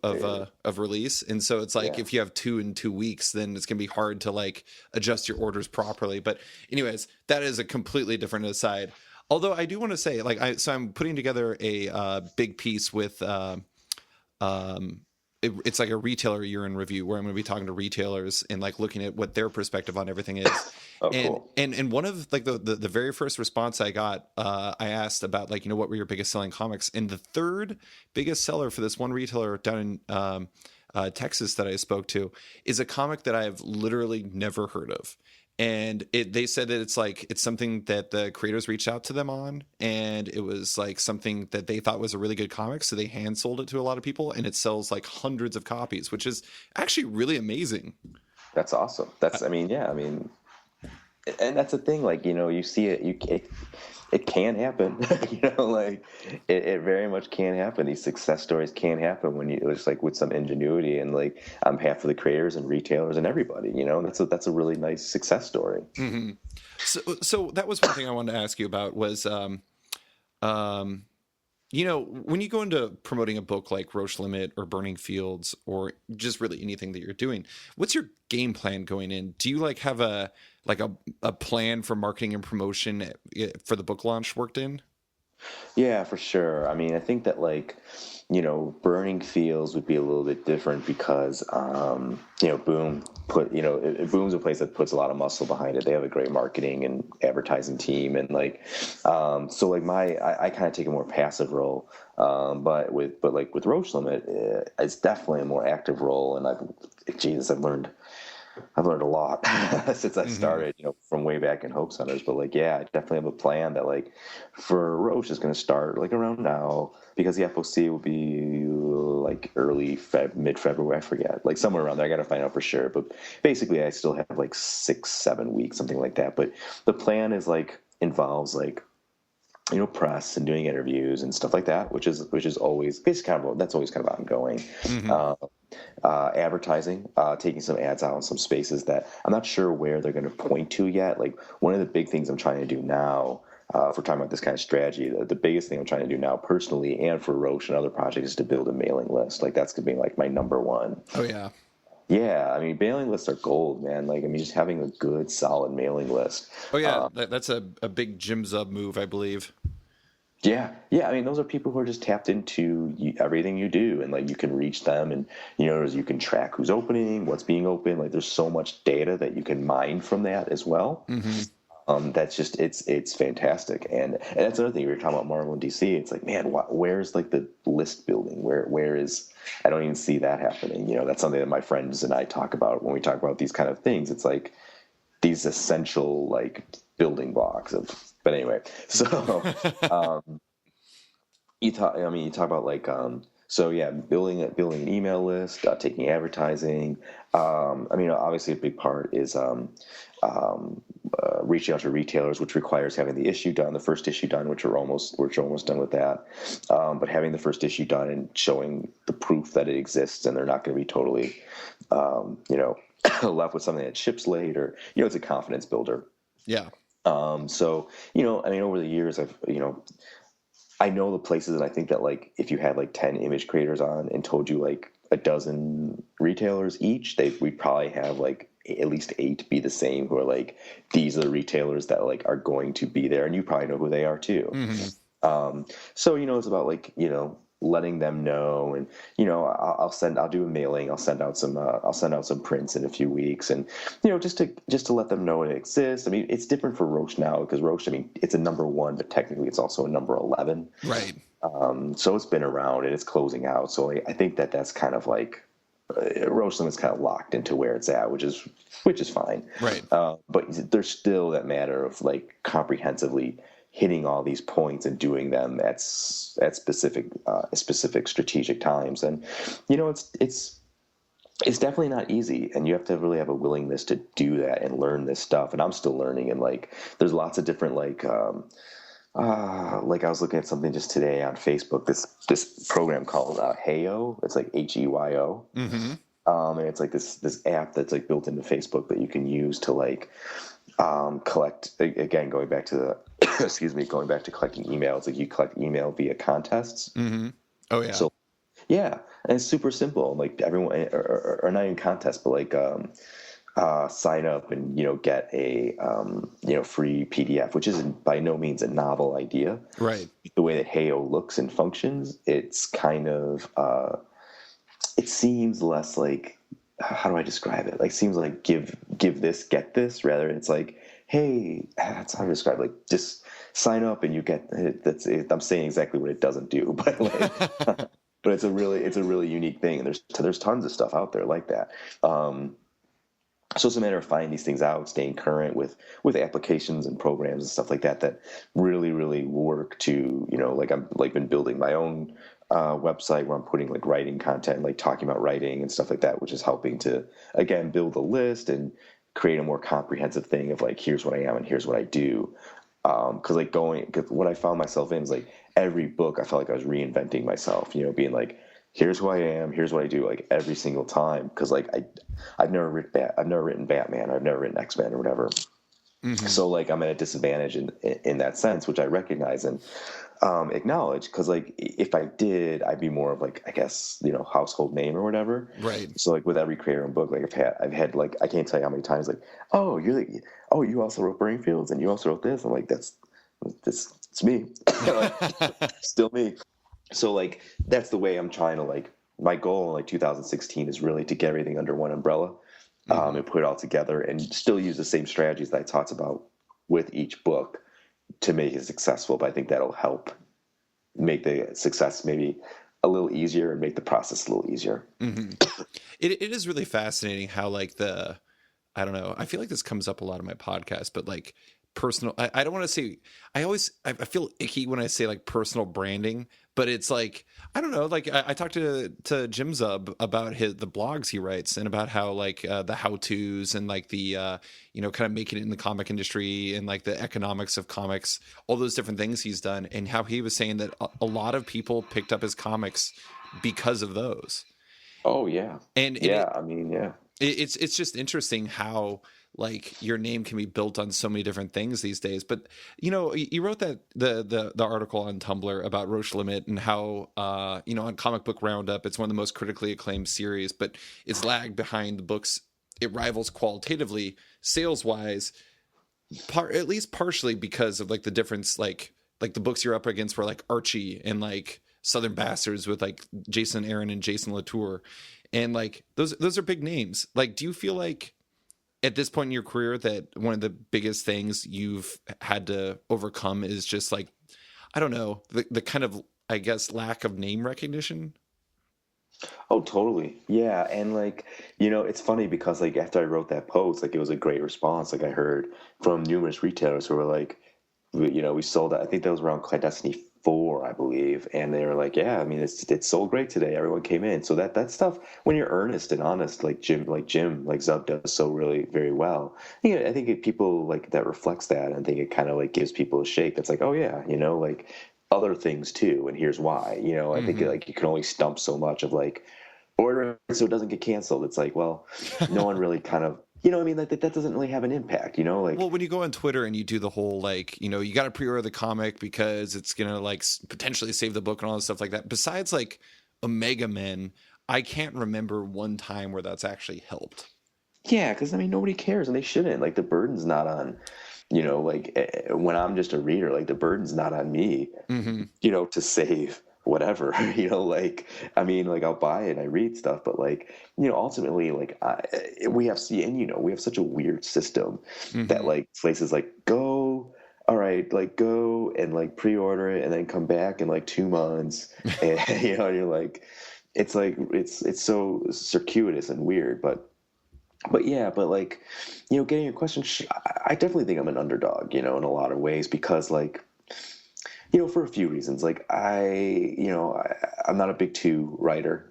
release. And so it's like, if you have 2 in 2 weeks, then it's going to be hard to like adjust your orders properly. But anyways, that is a completely different aside. Although I do want to say like, I'm putting together a big piece with, it's like a retailer year in review where I'm going to be talking to retailers and like looking at what their perspective on everything is. Oh, and, cool. and one of like the very first response I got, I asked about like, what were your biggest selling comics? And the third biggest seller for this one retailer down in Texas that I spoke to is a comic that I've literally never heard of. And they said that it's something that the creators reached out to them on, and it was like something that they thought was a really good comic, so they hand sold it to a lot of people, and it sells like hundreds of copies, which is actually really amazing. That's awesome. And that's the thing. Like you see it can happen. Like it very much can happen. These success stories can happen when it's like with some ingenuity and like on behalf of the creators and retailers and everybody. That's a really nice success story. Mm-hmm. So that was one thing I wanted to ask you about was, when you go into promoting a book like Roche Limit or Burning Fields or just really anything that you're doing, what's your game plan going in? Do you like have a plan for marketing and promotion for the book launch worked in? Yeah, for sure. I mean, I think that like, Burning Fields would be a little bit different because, Boom's a place that puts a lot of muscle behind it. They have a great marketing and advertising team. And like, so like I kind of take a more passive role. But with Roche Limit, it's definitely a more active role. And I've learned a lot since I started, from way back in Hope Centers. But like, yeah, I definitely have a plan that like for Roche is going to start like around now because the FOC will be like mid-February. I forget, like somewhere around there. I got to find out for sure. But basically, I still have like 6-7 weeks, something like that. But the plan is like involves like press and doing interviews and stuff like that, which is always basically that's always kind of ongoing. Mm-hmm. Advertising, taking some ads out in some spaces that I'm not sure where they're going to point to yet. Like one of the big things I'm trying to do now, if we're talking about this kind of strategy, the biggest thing I'm trying to do now personally and for Roche and other projects is to build a mailing list. Like that's going to be like my number one. Oh yeah. Yeah, I mean, mailing lists are gold, man. Like, I mean, just having a good, solid mailing list. Oh yeah, that's a big Jim Zub move, I believe. Yeah. I mean, those are people who are just tapped into everything you do, and like you can reach them, and you can track who's opening, what's being open. Like, there's so much data that you can mine from that as well. Mm-hmm. That's just it's fantastic, and that's another thing we were talking about Marvel and DC. It's like, man, where's like the list building? Where is I don't even see that happening. That's something that my friends and I talk about when we talk about these kind of things. It's like these essential like building blocks of. But anyway, so you talk about like so yeah, building an email list, taking advertising. I mean, obviously a big part is reaching out to retailers, which requires having the issue done, the first issue done, which we're almost done with that. But having the first issue done and showing the proof that it exists, and they're not going to be totally, left with something that ships late, or it's a confidence builder. Yeah. So I mean, over the years, I know the places, and I think that like if you had like 10 image creators on and told you like a dozen retailers each, we'd probably have like at least 8 be the same, who are like, these are the retailers that like are going to be there, and you probably know who they are too. Mm-hmm. So it's about like letting them know, and I'll do a mailing, I'll send out some prints in a few weeks, and just to let them know it exists. I mean, it's different for Roche now, because Roche, I mean, it's a number 1, but technically it's also a number 11, right? So it's been around and it's closing out, so I think that's kind of like Roche Limit's kind of locked into where it's at, which is fine, right? But there's still that matter of like comprehensively hitting all these points and doing them at specific strategic times. And it's definitely not easy, and you have to really have a willingness to do that and learn this stuff. And I'm still learning, and like there's lots of different like I was looking at something just today on Facebook, this program called Heyo. It's like HEYO. Mm-hmm. And it's like this app that's like built into Facebook that you can use to like collect, again, going back to collecting emails. Like you collect email via contests. Mm-hmm. Oh yeah. So yeah, and it's super simple. Like everyone, or not even contests, but like sign up and get a free PDF, which is by no means a novel idea. Right. The way that Heyo looks and functions, it's kind of it seems less like, how do I describe it? Like, seems like give this, get this, rather. It's like, hey, that's how to describe it. Like, just sign up and you get it. That's it. I'm saying exactly what it doesn't do, but like, but it's a really unique thing. And there's tons of stuff out there like that. So it's a matter of finding these things out, staying current with applications and programs and stuff like that really, really work to, like I'm like been building my own website where I'm putting like writing content, like talking about writing and stuff like that, which is helping to, again, build a list and create a more comprehensive thing of like, here's what I am and here's what I do. Cause what I found myself in is like every book, I felt like I was reinventing myself, being like, here's who I am, here's what I do, like every single time. Cause like I've never written Batman, I've never written X-Men or whatever. Mm-hmm. So like I'm at a disadvantage in that sense, which I recognize and acknowledge, because like if I did, I'd be more of like, I guess, household name or whatever. Right. So like with every creator and book, like I've had like, I can't tell you how many times like, oh, you also wrote Burning Fields and you also wrote this. I'm like, it's me. Still me. So like that's the way I'm trying to, like, my goal in like 2016 is really to get everything under one umbrella. Mm-hmm. And put it all together and still use the same strategies that I talked about with each book to make it successful. But I think that'll help make the success maybe a little easier and make the process a little easier. Mm-hmm. It is really fascinating how like I don't know, I feel like this comes up a lot in my podcast, but like personal, I don't want to say, I feel icky when I say like personal branding, but it's like, I don't know, like I talked to Jim Zub about the blogs he writes and about how like the how-tos and like the kind of making it in the comic industry and like the economics of comics, all those different things he's done, and how he was saying that a lot of people picked up his comics because of those. Oh yeah. And yeah, I mean, yeah. It's just interesting how like your name can be built on so many different things these days. But you wrote that the article on Tumblr about Roche Limit and how on Comic Book Roundup it's one of the most critically acclaimed series, but it's lagged behind the books it rivals qualitatively, sales wise, at least partially because of like the difference like like the books you're up against were like Archie and like Southern Bastards with like Jason Aaron and Jason Latour, and like those are big names. Like, do you feel like at this point in your career that one of the biggest things you've had to overcome is just like, I don't know, the kind of, I guess, lack of name recognition? Oh, totally. Yeah. And like, it's funny because like after I wrote that post, like it was a great response. Like I heard from numerous retailers who were like, we sold that. I think that was around Destiny 4, I believe. And they were like, yeah, I mean, it's sold great today. Everyone came in. So that stuff, when you're earnest and honest, like Jim, like Zub does so really very well. I think people like that reflects that. And I think it kind of like gives people a shake. That's like, oh yeah, like other things too. And here's why, I think like you can only stump so much of like, order it so it doesn't get canceled. It's like, well, no one really kind of, what I mean? That doesn't really have an impact, like. Well, when you go on Twitter and you do the whole, like, you got to pre-order the comic because it's going to like potentially save the book and all this stuff like that. Besides like Omega Men, I can't remember one time where that's actually helped. Yeah. Cause I mean, nobody cares and they shouldn't. Like the burden's not on, like when I'm just a reader, like the burden's not on me, to save whatever, like, I mean, like I'll buy it and I read stuff, but like, ultimately like we have such a weird system that like places like go, all right, like go and like pre-order it and then come back in like 2 months. And, and you're like, it's like, it's so circuitous and weird, but yeah, but like, getting your question, I definitely think I'm an underdog, in a lot of ways because like, for a few reasons. Like I'm not a big two writer,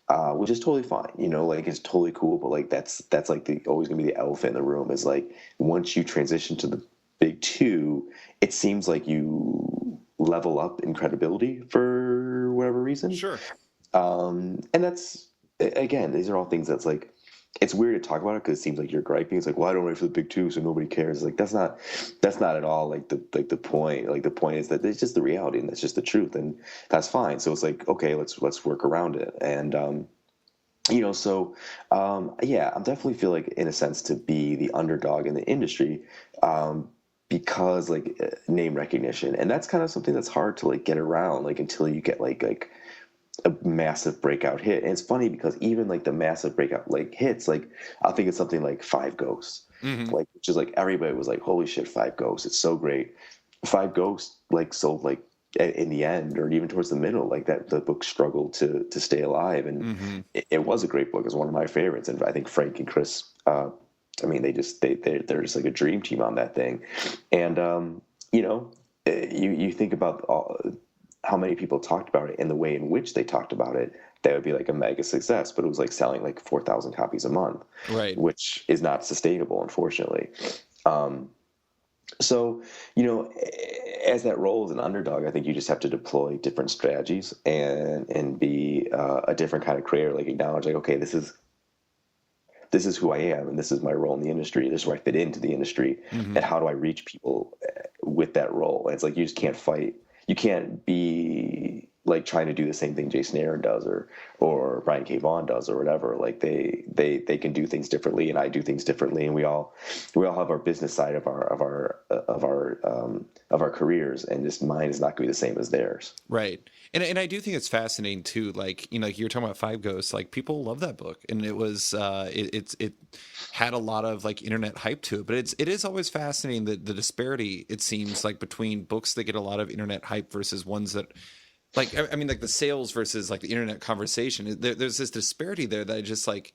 which is totally fine. Like it's totally cool. But like that's like always gonna be the elephant in the room. Is like once you transition to the big two, it seems like you level up in credibility for whatever reason. Sure. And that's again, these are all things that's like. It's weird to talk about it because it seems like you're griping. It's like, well, I don't write for the big two, so nobody cares. It's like that's not at all like the point. Like the point is that it's just the reality and that's just the truth, and that's fine. So it's like, okay, let's work around it. And yeah, I definitely feel like in a sense to be the underdog in the industry, because like name recognition, and that's kind of something that's hard to like get around like until you get like a massive breakout hit. And it's funny because even like the massive breakout like hits, like I think it's something like Five Ghosts, like which is like everybody was like, holy shit, Five Ghosts, it's so great. Five Ghosts like sold like in the end or even towards the middle, like that the book struggled to stay alive, and it was a great book. It's one of my favorites, and I think Frank and Chris, I mean, they're just like a dream team on that thing. And you think about how many people talked about it and the way in which they talked about it, that would be like a mega success, but it was like selling like 4,000 copies a month, right? Which is not sustainable, unfortunately. So, as that role as an underdog, I think you just have to deploy different strategies and be a different kind of creator, like acknowledge like, okay, this is who I am and this is my role in the industry. This is where I fit into the industry, and how do I reach people with that role? And it's like, you just can't fight. You can't be like trying to do the same thing Jason Aaron does or Brian K. Vaughan does or whatever. Like they can do things differently, and I do things differently, and we all have our business side of our careers, and just mine is not going to be the same as theirs. Right. And I do think it's fascinating too. Like, like you're talking about Five Ghosts, like people love that book, and it was it had a lot of like internet hype to it, but it is always fascinating the disparity, it seems like, between books that get a lot of internet hype versus ones that, like, I mean, like the sales versus like the internet conversation. There's this disparity there that I just like,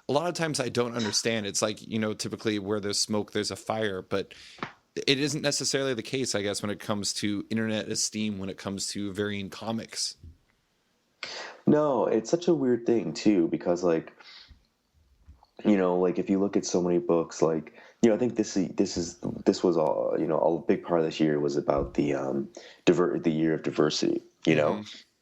a lot of times I don't understand. It's like, typically where there's smoke, there's a fire, but it isn't necessarily the case, I guess, when it comes to internet esteem, when it comes to varying comics. No, it's such a weird thing too, because like, like if you look at so many books, like, I think this was all, a big part of this year was about the year of diversity,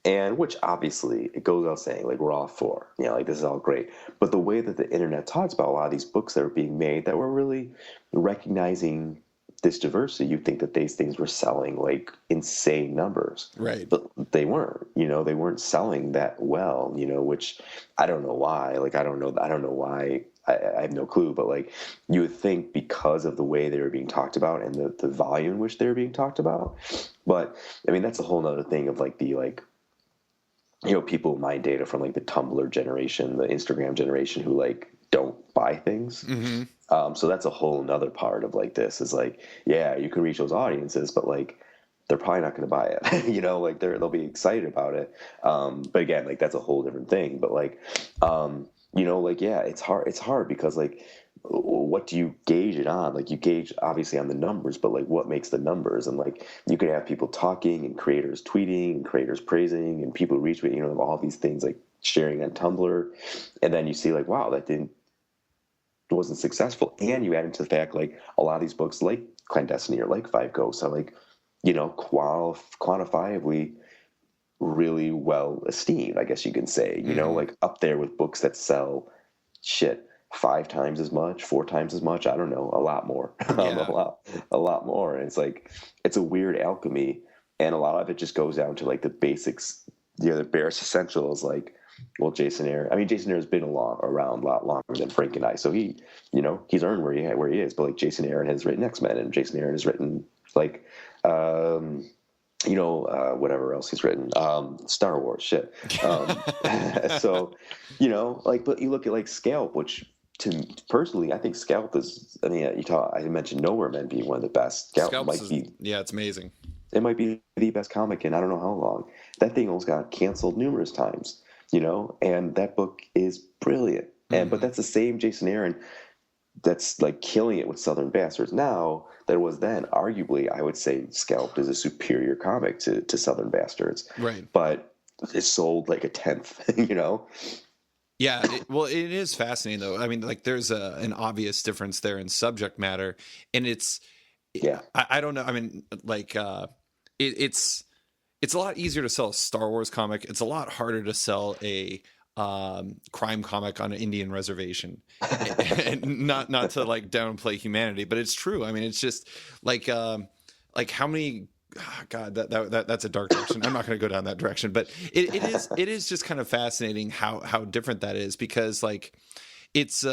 and which obviously it goes without saying, like we're all for, like this is all great. But the way that the internet talks about a lot of these books that were being made that were really recognizing this diversity, you think that these things were selling like insane numbers, right? But they weren't. They weren't selling that well. Which I don't know why. Like I don't know why I have no clue, but like you would think because of the way they were being talked about and the volume in which they were being talked about. But I mean, that's a whole nother thing of like the like, you know, people mine data from like the Tumblr generation, the Instagram generation who like don't buy things. Mm-hmm. So that's a whole nother part of like this is like, yeah, you can reach those audiences, but like they're probably not going to buy it. You know, like they'll be excited about it. But again, like that's a whole different thing. But like, you know, like yeah, it's hard. It's hard because like, what do you gauge it on? Like you gauge obviously on the numbers, but like what makes the numbers? And like you could have people talking and creators tweeting and creators praising and people retweeting, you know, all these things like sharing on Tumblr, and then you see like, wow, that wasn't successful. And you add into the fact like a lot of these books like Clandestiny or like Five Ghosts are like, you know, quantifiably really well esteemed, I guess you can say, you know, like up there with books that sell shit 5 times as much, 4 times as much, I don't know, a lot more. Yeah. A lot more. And it's like it's a weird alchemy, and a lot of it just goes down to like the basics, you know, the barest essentials. Like, well, Jason Aaron has been around a lot longer than Frank and I, so he, you know, he's earned where he is. But like Jason Aaron has written X-Men, and Jason Aaron has written like you know, whatever else he's written, Star Wars shit. So, you know, like, but you look at like Scalp, which personally, I think Scalp is, I mean, I mentioned Nowhere Men being one of the best. Scalp might be, yeah, it's amazing. it might be the best comic in I don't know how long. That thing almost got canceled numerous times, you know, and that book is brilliant. And, but that's the same Jason Aaron that's like killing it with Southern Bastards now that it was then. Arguably, I would say Scalped is a superior comic to Southern Bastards. Right. But it sold like a tenth, you know? Yeah. Well, it is fascinating though. I mean, like there's an obvious difference there in subject matter, and it's, yeah, I don't know. I mean, like, it's a lot easier to sell a Star Wars comic. It's a lot harder to sell a crime comic on an Indian reservation. And not to like downplay humanity, but it's true. I mean, it's just like how many, God, that's a dark direction. I'm not going to go down that direction, but it is just kind of fascinating how different that is, because like it's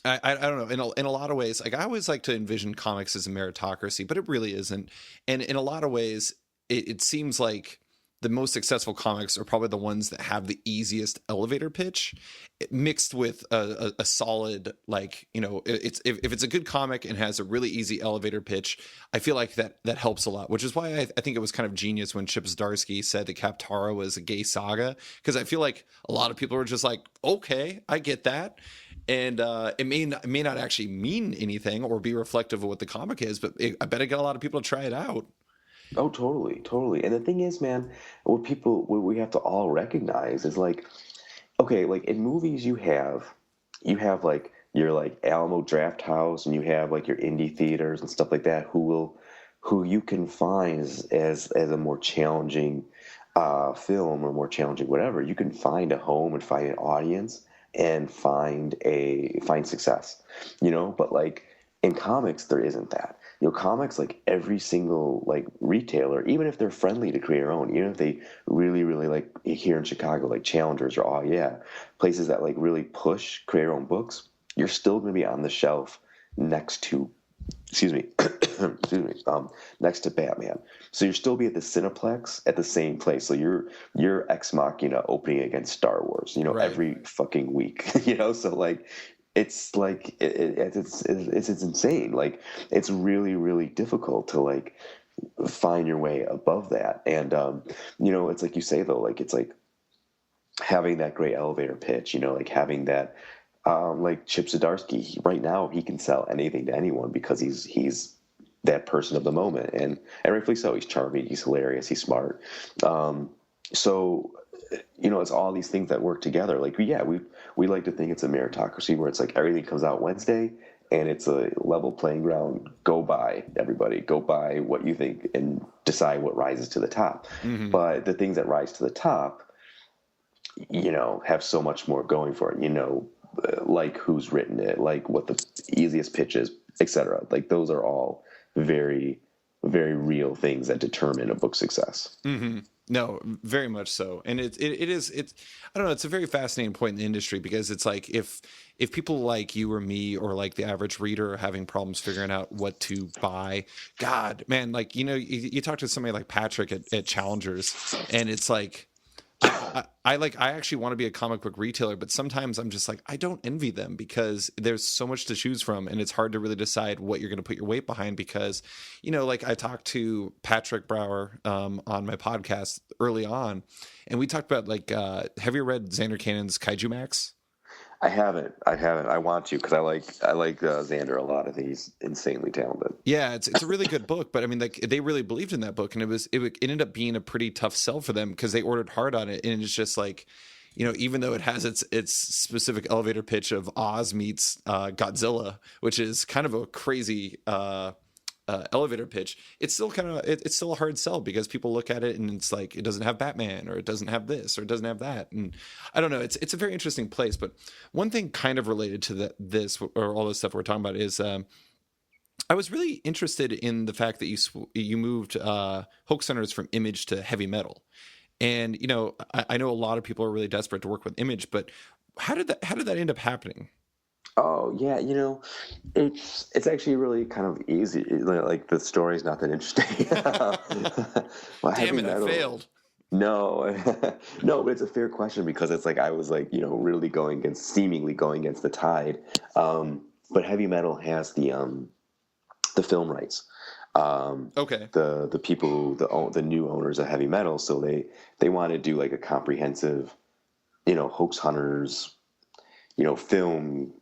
I don't know, in a lot of ways, like I always like to envision comics as a meritocracy, but it really isn't. And in a lot of ways, it seems like the most successful comics are probably the ones that have the easiest elevator pitch mixed with a solid, like, you know, it's if it's a good comic and has a really easy elevator pitch, I feel like that helps a lot, which is why I think it was kind of genius when Chip Zdarsky said that Kaptara was a gay saga, because I feel like a lot of people were just like, okay, I get that. And it may not actually mean anything or be reflective of what the comic is, but I bet it got a lot of people to try it out. Oh, totally, totally. And the thing is, man, what we have to all recognize is like, okay, like in movies, you have like your like Alamo Draft House, and you have like your indie theaters and stuff like that, who you can find as a more challenging film or more challenging whatever. You can find a home and find an audience and find success, you know. But like in comics, there isn't that. You know, comics, like every single like retailer, even if they're friendly to create your own, even if they really, really like here in Chicago, like Challengers or places that like really push create your own books, you're still going to be on the shelf next to, next to Batman. So you'll still be at the Cineplex at the same place. So you're Ex Machina opening against Star Wars, you know, right, every fucking week, you know. So like, it's like it's insane. Like it's really, really difficult to like find your way above that. And you know, it's like you say though, like it's like having that great elevator pitch, you know, like having that like Chip Zdarsky, right now he can sell anything to anyone because he's that person of the moment, and rightfully so. He's charming, he's hilarious, he's smart. So you know, it's all these things that work together. Like we like to think it's a meritocracy where it's like everything comes out Wednesday and it's a level playing ground. Go buy, everybody, go buy what you think and decide what rises to the top. Mm-hmm. But the things that rise to the top, you know, have so much more going for it, you know, like who's written it, like what the easiest pitch is, etc. Like those are all very, very real things that determine a book success. Mm-hmm. No, very much so. And it's I don't know, it's a very fascinating point in the industry because it's like if people like you or me or like the average reader are having problems figuring out what to buy, God, man, like you talk to somebody like Patrick at Challengers, and it's like I actually want to be a comic book retailer, but sometimes I'm just like, I don't envy them because there's so much to choose from, and it's hard to really decide what you're going to put your weight behind. Because, like I talked to Patrick Brower on my podcast early on, and we talked about like, have you read Xander Cannon's Kaiju Max? I haven't. I want to because I like Xander a lot. I think he's insanely talented. Yeah, it's a really good book, but I mean, like they really believed in that book, and it ended up being a pretty tough sell for them because they ordered hard on it, and it's just like, even though it has its specific elevator pitch of Oz meets Godzilla, which is kind of a crazy elevator pitch, it's still it's still a hard sell because people look at it and it's like it doesn't have Batman or it doesn't have this or it doesn't have that, and I don't know. It's a very interesting place. But one thing kind of related to this or all this stuff we're talking about is I was really interested in the fact that you moved Hoax Hunters from Image to Heavy Metal, and I know a lot of people are really desperate to work with Image, but how did that end up happening? Oh yeah, it's actually really kind of easy. Like the story's not that interesting. Well, Damn it, I failed. No, no, but it's a fair question because it's like I was like really seemingly going against the tide. But Heavy Metal has the film rights. Okay. The people the new owners of Heavy Metal, so they want to do like a comprehensive, Hoax Hunters, film,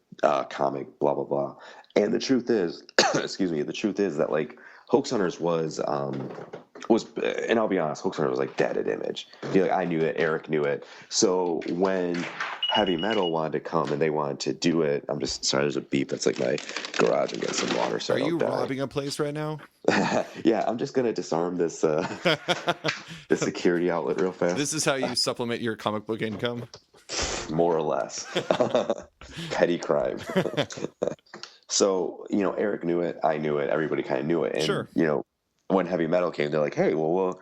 comic, blah blah blah. And the truth is, excuse me, the truth is that like Hoax Hunters was, and I'll be honest, Hoax Hunters was like dead at Image. I knew it, Eric knew it. So when Heavy Metal wanted to come and they wanted to do it, I'm just sorry, there's a beep. That's like my garage and get some water. So are you robbing a place right now? Yeah, I'm just gonna disarm this the security outlet real fast. This is how you supplement your comic book income. More or less. Petty crime. So, Eric knew it, I knew it, everybody kind of knew it. And, sure. When Heavy Metal came, they're like, hey, well,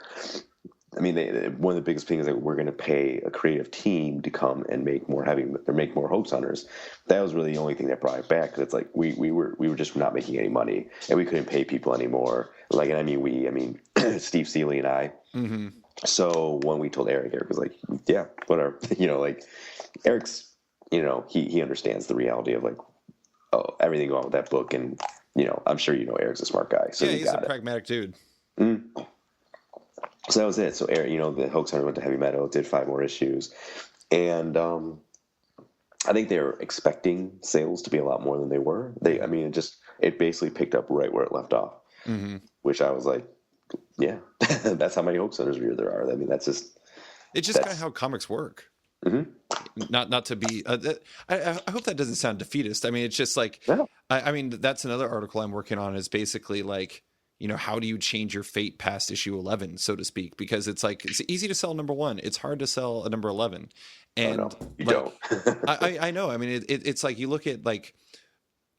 I mean, one of the biggest things is that we're going to pay a creative team to come and make more Hoax Hunters. That was really the only thing that brought it back, because it's like we were just not making any money, and we couldn't pay people anymore. Like, and I mean, Steve Seeley and I. Mm-hmm. So when we told Eric was like, yeah, whatever. Like Eric's, he understands the reality of like, everything going on with that book, and I'm sure Eric's a smart guy. So yeah, he's a pragmatic dude. Mm-hmm. So that was it. So Eric, the Hoax Hunter went to Heavy Metal, did 5 more issues, and I think they were expecting sales to be a lot more than they were. It basically picked up right where it left off, mm-hmm. which I was like, yeah, that's how many Hoax Hunters there are. I mean, it's just kind of how comics work. Mm-hmm. Not to be I hope that doesn't sound defeatist. I mean, it's just like, yeah. I mean, that's another article I'm working on, is basically like, how do you change your fate past issue 11, so to speak? Because it's like, it's easy to sell number 1. It's hard to sell a number 11. And you don't. I know. I mean, it's like, you look at like,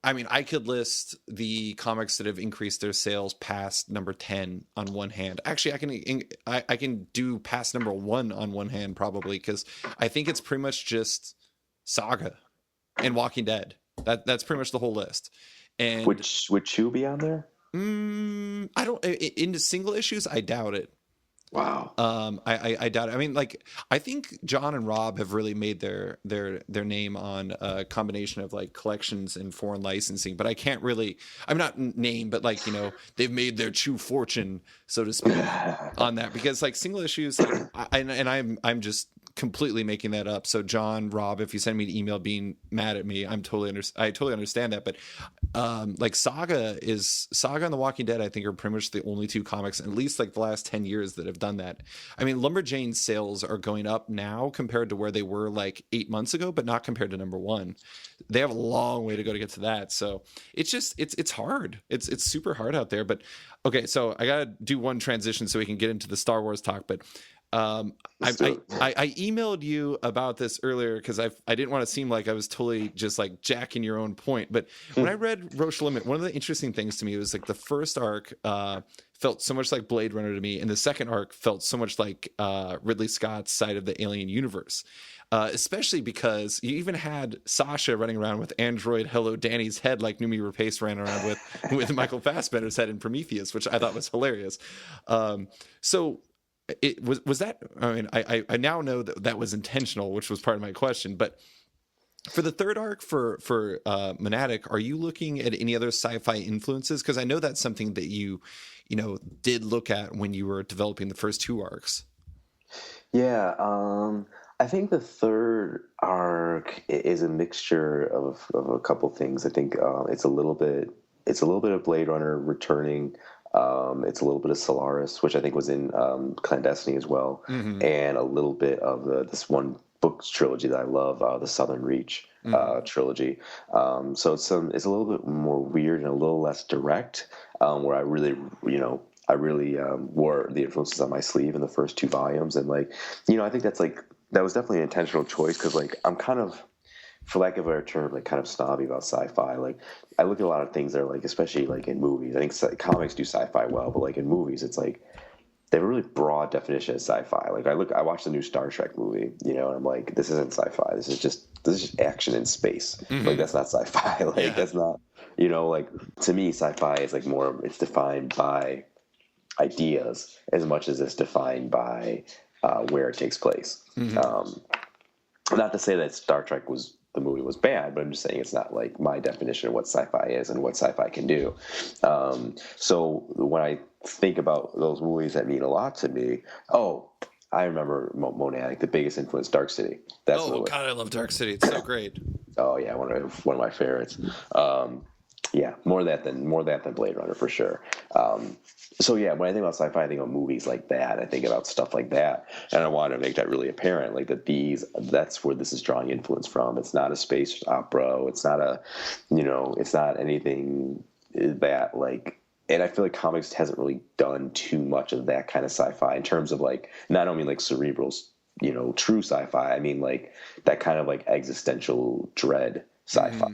I mean, I could list the comics that have increased their sales past number 10 on one hand. Actually, I can do past number 1 on one hand, probably, because I think it's pretty much just Saga and Walking Dead. That's pretty much the whole list. And would Chew be on there? I don't. Into single issues, I doubt it. Wow. I doubt it. I mean, like, I think John and Rob have really made their name on a combination of like collections and foreign licensing, but I can't really, I'm not name, but like, they've made their true fortune, so to speak, on that, because like single issues, I'm just completely making that up. So John, Rob, if you send me an email being mad at me, I totally understand that. But like Saga and The Walking Dead, I think, are pretty much the only 2 comics, at least like the last 10 years, that have done that. I mean, Lumberjane's sales are going up now compared to where they were like 8 months ago, but not compared to number 1. They have a long way to go to get to that. So it's just, it's hard. It's super hard out there. But okay, so I got to do one transition so we can get into the Star Wars talk. But I emailed you about this earlier because I didn't want to seem like I was totally just like jacking your own point. But when I read Roche Limit, one of the interesting things to me was like the first arc felt so much like Blade Runner to me, and the second arc felt so much like Ridley Scott's side of the Alien universe. Especially because you even had Sasha running around with Android Hello Danny's head like Noomi Rapace ran around with Michael Fassbender's head in Prometheus, which I thought was hilarious. So it was that. I mean, I now know that was intentional, which was part of my question. But for the third arc for Monadic, are you looking at any other sci-fi influences? Because I know that's something that you did look at when you were developing the first two arcs. Yeah, I think the third arc is a mixture of a couple things. I think it's a little bit of Blade Runner returning. It's a little bit of Solaris, which I think was in Clandestiny as well, and a little bit of this one book trilogy that I love, the Southern Reach trilogy. So it's a little bit more weird and a little less direct, where I really wore the influences on my sleeve in the first two volumes, and I think that was definitely an intentional choice because I'm kind of, for lack of a better term, kind of snobby about sci-fi. I look at a lot of things that are especially in movies. I think comics do sci-fi well, but in movies, it's they have a really broad definition of sci-fi. I watched the new Star Trek movie, and I'm like, this isn't sci-fi. This is just action in space. That's not sci-fi. That's not, to me, sci-fi is more. It's defined by ideas as much as it's defined by where it takes place. Not to say that Star Trek the movie was bad, but I'm just saying it's not my definition of what sci-fi is and what sci-fi can do. So when I think about those movies that mean a lot to me, I remember Monadic, the biggest influence, Dark City. God, I love Dark City. It's so great. Oh yeah, one of my favorites. Yeah, more that than Blade Runner for sure. So yeah, when I think about sci-fi, I think about movies like that. I think about stuff like that, and I want to make that really apparent, that's where this is drawing influence from. It's not a space opera. It's not it's not anything that And I feel like comics hasn't really done too much of that kind of sci-fi in terms of not only cerebral, true sci-fi. I mean that kind of existential dread sci-fi.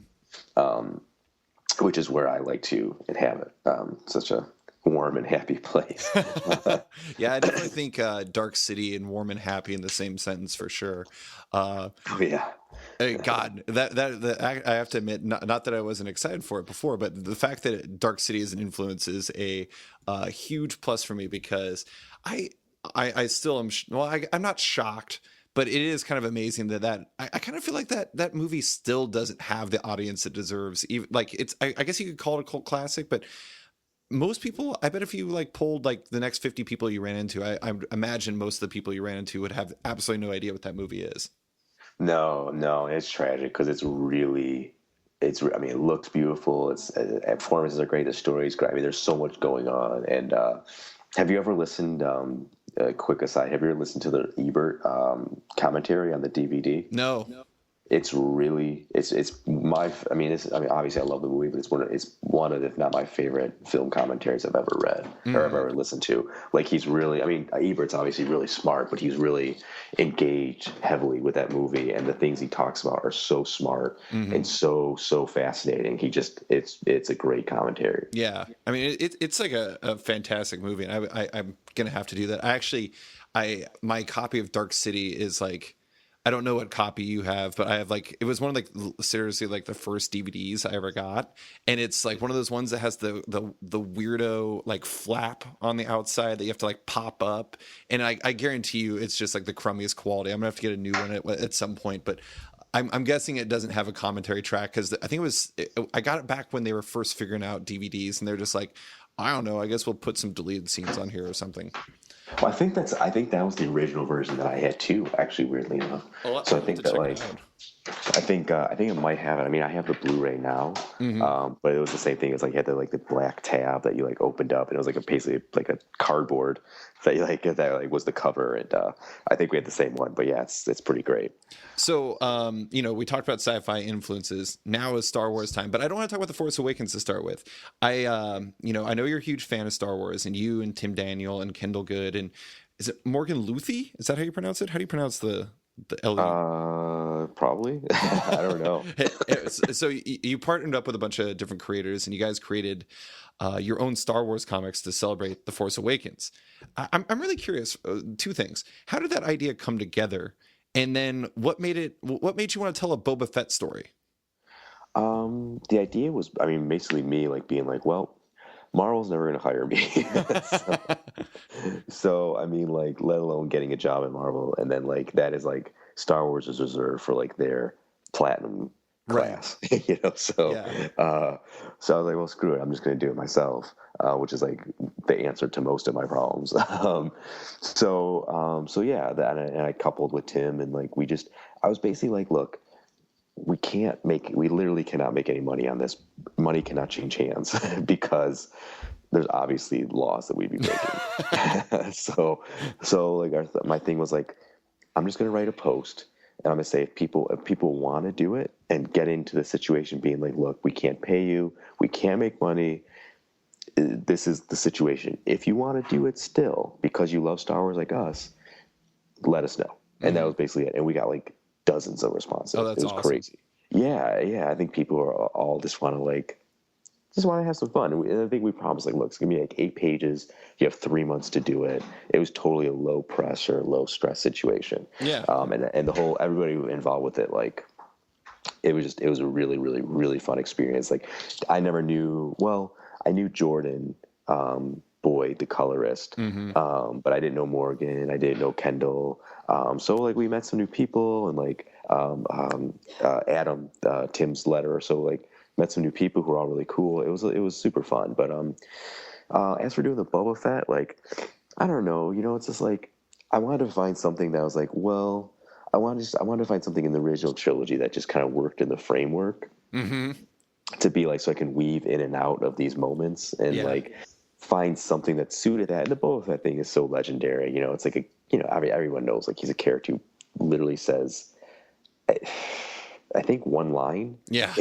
Which is where I like to inhabit such a warm and happy place. Yeah, I definitely think Dark City and warm and happy in the same sentence for sure. Yeah. God, that I have to admit, not that I wasn't excited for it before, but the fact that Dark City is an influence is a huge plus for me because I still am. I'm not shocked. But it is kind of amazing that I kind of feel like that movie still doesn't have the audience it deserves. Even I guess you could call it a cult classic, but most people, I bet if you polled the next 50 people you ran into, I imagine most of the people you ran into would have absolutely no idea what that movie is. No, it's tragic because it looks beautiful. Performances are great. The story's great. I mean, there's so much going on. And have you ever listened? A quick aside: have you ever listened to the Ebert commentary on the DVD? No. It's really obviously I love the movie, but it's one of if not my favorite film commentaries I've ever read or I've ever listened to. He's really, Ebert's obviously really smart, but he's really engaged heavily with that movie, and the things he talks about are so smart and so fascinating. It's a great commentary. Yeah, I mean it's a fantastic movie, and I'm gonna have to do that. My copy of Dark City is I don't know what copy you have, but I have it was one of seriously the first DVDs I ever got. And it's one of those ones that has the weirdo flap on the outside that you have to pop up. And I guarantee you it's just the crummiest quality. I'm gonna have to get a new one at some point, but I'm guessing it doesn't have a commentary track because I think I got it back when they were first figuring out DVDs and they're just I don't know, I guess we'll put some deleted scenes on here or something. Well, I think that was the original version that I had too. Actually, weirdly enough. Well, so I think that I think it might have it. I mean, I have the Blu-ray now, but it was the same thing. It was you had the black tab that you opened up, and it was basically a cardboard that that was the cover. And I think we had the same one. But yeah, it's pretty great. So we talked about sci-fi influences. Now is Star Wars time, but I don't want to talk about the Force Awakens to start with. I know you're a huge fan of Star Wars, and you and Tim Daniel and Kendall Good and is it Morgan Luthie? Is that how you pronounce it? How do you pronounce the L? Probably. I don't know. So you partnered up with a bunch of different creators, and you guys created your own Star Wars comics to celebrate The Force Awakens. I'm really curious. Two things: how did that idea come together, and then what made you want to tell a Boba Fett story? The idea was, I mean, basically me like being like, well, Marvel's never going to hire me. So, I mean, like, let alone getting a job at Marvel, and then like that is like Star Wars is reserved for like their platinum Right. class, you know. So, Yeah. so I was like, well, screw it, I'm just going to do it myself, which is like the answer to most of my problems. So yeah, that and I coupled with Tim, and like I was basically like, look, we literally cannot make any money on this. Money cannot change hands because there's obviously laws that we'd be breaking. So like my thing was like, I'm just going to write a post, and I'm going to say if people want to do it and get into the situation being like, look, we can't pay you, we can't make money, this is the situation. If you want to do it still because you love Star Wars like us, let us know. And that was basically it. And we got like dozens of responses. Oh, that's it was awesome. crazy. Yeah. I think people are all just want to have some fun. And I think we promised, like, look, it's gonna be like 8 pages. You have 3 months to do it. It was totally a low pressure, low stress situation. Yeah. And the whole everybody involved with it, like, it was a really, really, really fun experience. Like, I never knew. Well, I knew Jordan, Boyd, the colorist, but I didn't know Morgan. I didn't know Kendall. So like we met some new people, and like Adam, Tim's letter. So like met some new people who were all really cool. It was super fun. But as for doing the Boba Fett, like, I don't know. You know, it's just like I wanted to find something that was like, well, I wanted to find something in the original trilogy that just kind of worked in the framework. To be like, so I can weave in and out of these moments and like find something that suited that. And the Boba Fett thing is so legendary. You know, it's like everyone knows, like, he's a character who literally says, I think one line. Yeah.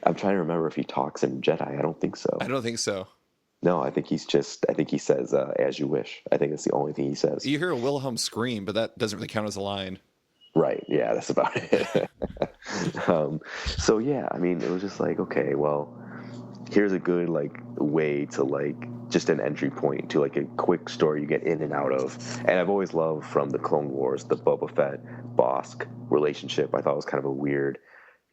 I'm trying to remember if he talks in Jedi. I don't think so. I don't think so. No, I think he says, as you wish. I think that's the only thing he says. You hear a Wilhelm scream, but that doesn't really count as a line. Right. Yeah, that's about it. So yeah, I mean, it was just like, okay, well, here's a good like way to like just an entry point to like a quick story you get in and out of. And I've always loved from the Clone Wars the Boba Fett Bosk relationship. I thought it was kind of a weird,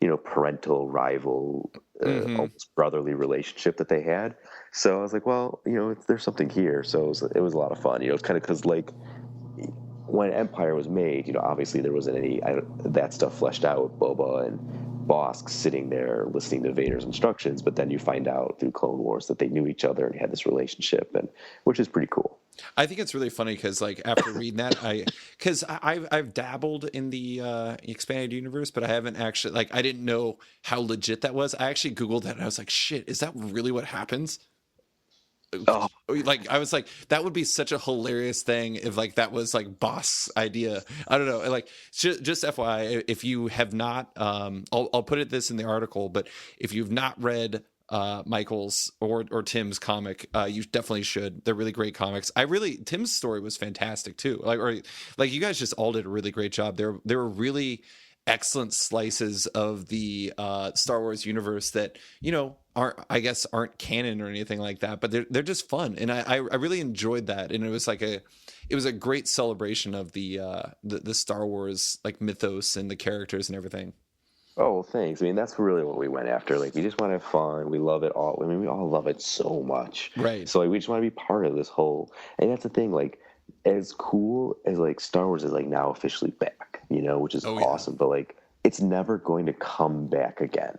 you know, parental rival, almost brotherly relationship that they had. So I was like, well, you know, there's something here. So it was a lot of fun. You know, it's kind of because like, when Empire was made, you know, obviously there wasn't any that stuff fleshed out with Boba and Bosk sitting there listening to Vader's instructions, but then you find out through Clone Wars that they knew each other and had this relationship, and which is pretty cool. I think it's really funny because, like, after reading that, I've dabbled in the expanded universe, but I haven't actually, like, I didn't know how legit that was. I actually Googled that and I was like, shit, is that really what happens? Oh, Like, I was like, that would be such a hilarious thing if like that was like Boss idea. I don't know. Like, just FYI, if you have not, I'll put this in the article, but if you've not read Michael's or Tim's comic, you definitely should. They're really great comics. Tim's story was fantastic too. Like you guys just all did a really great job. There were really excellent slices of the Star Wars universe that, you know, aren't canon or anything like that, but they're just fun, and I really enjoyed that, and it was a great celebration of the Star Wars like mythos and the characters and everything. oh, well, thanks. I mean, that's really what we went after. Like, we just want to have fun. We love it all. I mean, we all love it so much. Right. So like, we just want to be part of this whole. And that's the thing. Like, as cool as like Star Wars is like now officially back, you know, which is awesome. But like, it's never going to come back again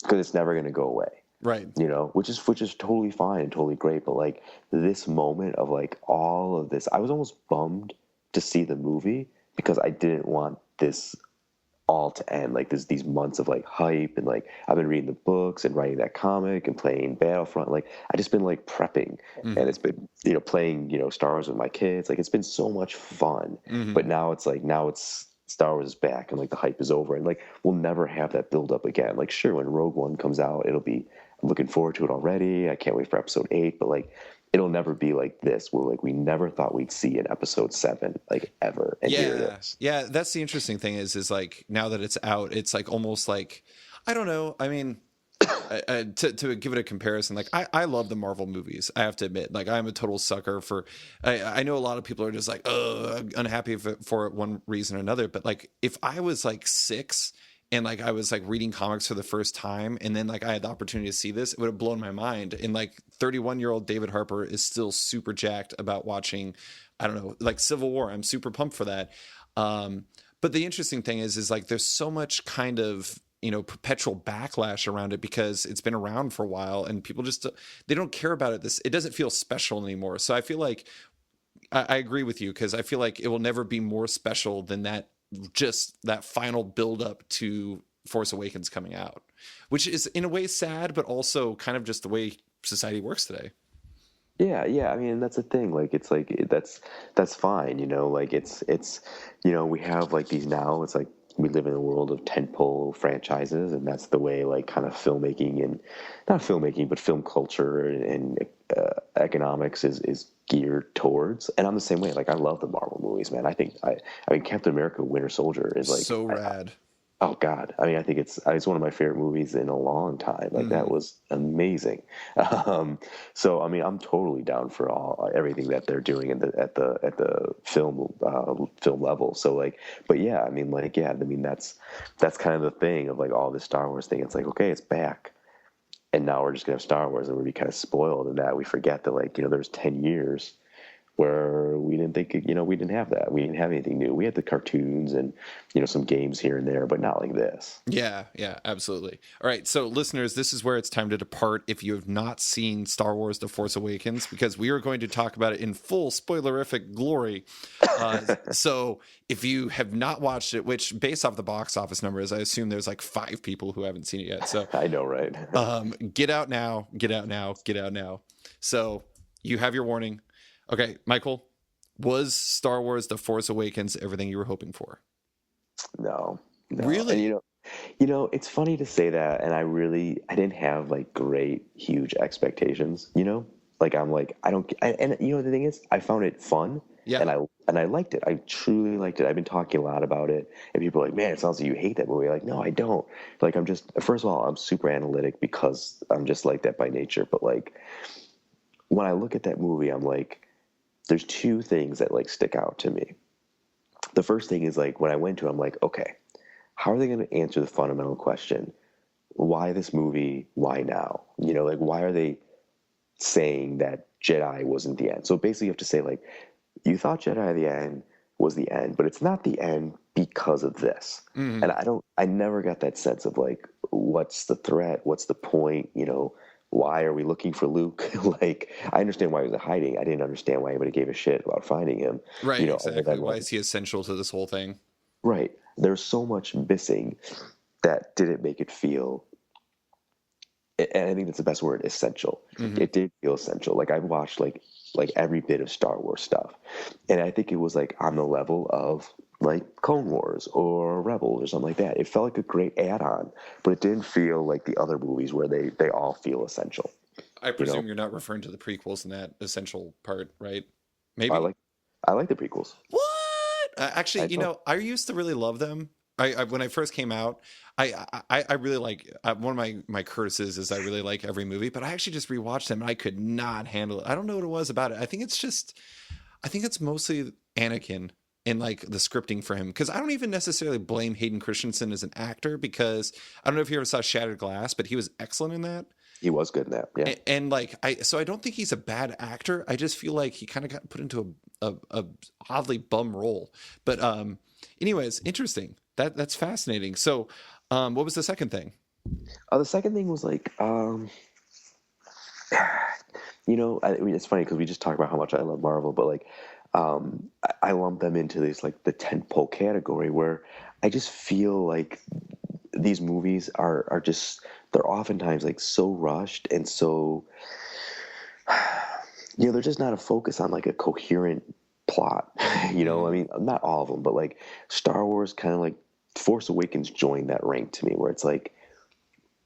because it's never going to go away. Right. You know, which is totally fine and totally great. But like this moment of like all of this, I was almost bummed to see the movie because I didn't want this all to end. Like these months of like hype, and like I've been reading the books and writing that comic and playing Battlefront. Like I just been like prepping, and it's been, you know, playing, you know, Star Wars with my kids. Like it's been so much fun. But now it's Star Wars is back, and like the hype is over, and like we'll never have that build up again. Like sure, when Rogue One comes out, I'm looking forward to it already. I can't wait for episode 8, but like it'll never be like this, where like we never thought we'd see in episode 7, like ever, and here it is. Yeah, that's the interesting thing is like now that it's out, it's like almost like I don't know. I mean, to give it a comparison, like I love the Marvel movies. I have to admit, like I'm a total sucker for. I know a lot of people are just like, oh, unhappy for one reason or another. But like, if I was like 6 and like I was like reading comics for the first time, and then like I had the opportunity to see this, it would have blown my mind. And like 31-year-old David Harper is still super jacked about watching. I don't know, like Civil War. I'm super pumped for that. But the interesting thing is like there's so much kind of perpetual backlash around it because it's been around for a while and people just they don't care about it. It doesn't feel special anymore. So I feel like I agree with you because I feel like it will never be more special than that. Just that final build up to Force Awakens coming out, which is in a way sad, but also kind of just the way society works today. Yeah. I mean, that's the thing. Like, it's like that's fine. Like it's we have like these now. It's like we live in a world of tentpole franchises, and that's the way like kind of filmmaking and not filmmaking, but film culture and economics is geared towards. And I'm the same way. Like, I love the Marvel movies, man. I mean, Captain America: Winter Soldier is like so rad. Oh God! I mean, I think it's one of my favorite movies in a long time. Like that was amazing. So I mean, I'm totally down for everything that they're doing at the film level. So like, but yeah, I mean, like, yeah, I mean that's kind of the thing of like all this Star Wars thing. It's like, okay, it's back, and now we're just gonna have Star Wars, and we're kind of spoiled in that we forget that like there's 10 years where we didn't think, we didn't have that. We didn't have anything new. We had the cartoons and, some games here and there, but not like this. Yeah, absolutely. All right, so listeners, this is where it's time to depart if you have not seen Star Wars: The Force Awakens, because we are going to talk about it in full spoilerific glory. So if you have not watched it, which based off the box office numbers, I assume there's like 5 people who haven't seen it yet. So I know, right? Get out now, get out now, get out now. So you have your warning. Okay, Michael, was Star Wars: The Force Awakens everything you were hoping for? No. Really? And it's funny to say that, and I didn't have like great, huge expectations. Like I'm like and the thing is, I found it fun, yeah, and I liked it. I truly liked it. I've been talking a lot about it, and people are like, "Man, it sounds like you hate that movie." Like, no, I don't. Like, I'm just first of all, I'm super analytic because I'm just like that by nature. But like, when I look at that movie, I'm like, there's 2 things that like stick out to me. The first thing is like when I went to it, I'm like, okay, how are they going to answer the fundamental question? Why this movie? Why now? Like, why are they saying that Jedi wasn't the end? So basically you have to say like, you thought Jedi the end was the end, but it's not the end because of this. Mm-hmm. And I never got that sense of like, what's the threat? What's the point? Why are we looking for Luke? Like, I understand why he was hiding. I didn't understand why anybody gave a shit about finding him. Right, exactly. Why is he essential to this whole thing? Right. There's so much missing that didn't make it feel, and I think that's the best word, essential. Mm-hmm. It did feel essential. Like, I've watched like every bit of Star Wars stuff, and I think it was like on the level of like Clone Wars or Rebels or something like that. It felt like a great add-on, but it didn't feel like the other movies where they all feel essential. I presume you're not referring to the prequels in that essential part, right? Maybe. I like the prequels. What? Actually, I used to really love them. I when I first came out, I really like one of my curses is I really like every movie, but I actually just rewatched them and I could not handle it. I don't know what it was about it. I think it's mostly Anakin and like the scripting for him, because I don't even necessarily blame Hayden Christensen as an actor, because I don't know if you ever saw Shattered Glass, but he was excellent in that. He was good in that, yeah. And like I don't think he's a bad actor. I just feel like he kind of got put into a oddly bum role. But anyways, interesting. That's fascinating. So, what was the second thing? The second thing was like, I mean, it's funny because we just talked about how much I love Marvel, but like, I lump them into this like the tentpole category where I just feel like these movies are just, they're oftentimes like so rushed and so, they're just not a focus on like a coherent plot. I mean, not all of them, but like Star Wars kind of like Force Awakens joined that rank to me, where it's like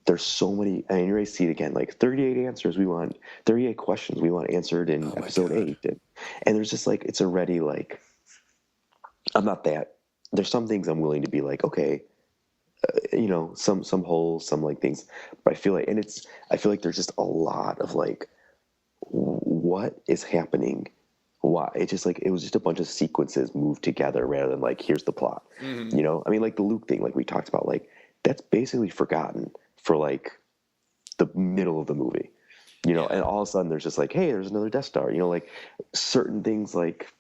there's so many. I mean, you already see it again. Like 38 questions we want answered in Oh my episode God. 8, and there's just like it's already like I'm not that. There's some things I'm willing to be like, okay, some holes, some like things, but I feel like there's just a lot of like, what is happening? Why? It just like it was just a bunch of sequences moved together rather than like here's the plot. Mm-hmm. I mean, like the Luke thing, like we talked about, like that's basically forgotten for like the middle of the movie. Yeah. And all of a sudden there's just like, hey, there's another Death Star. Like certain things like,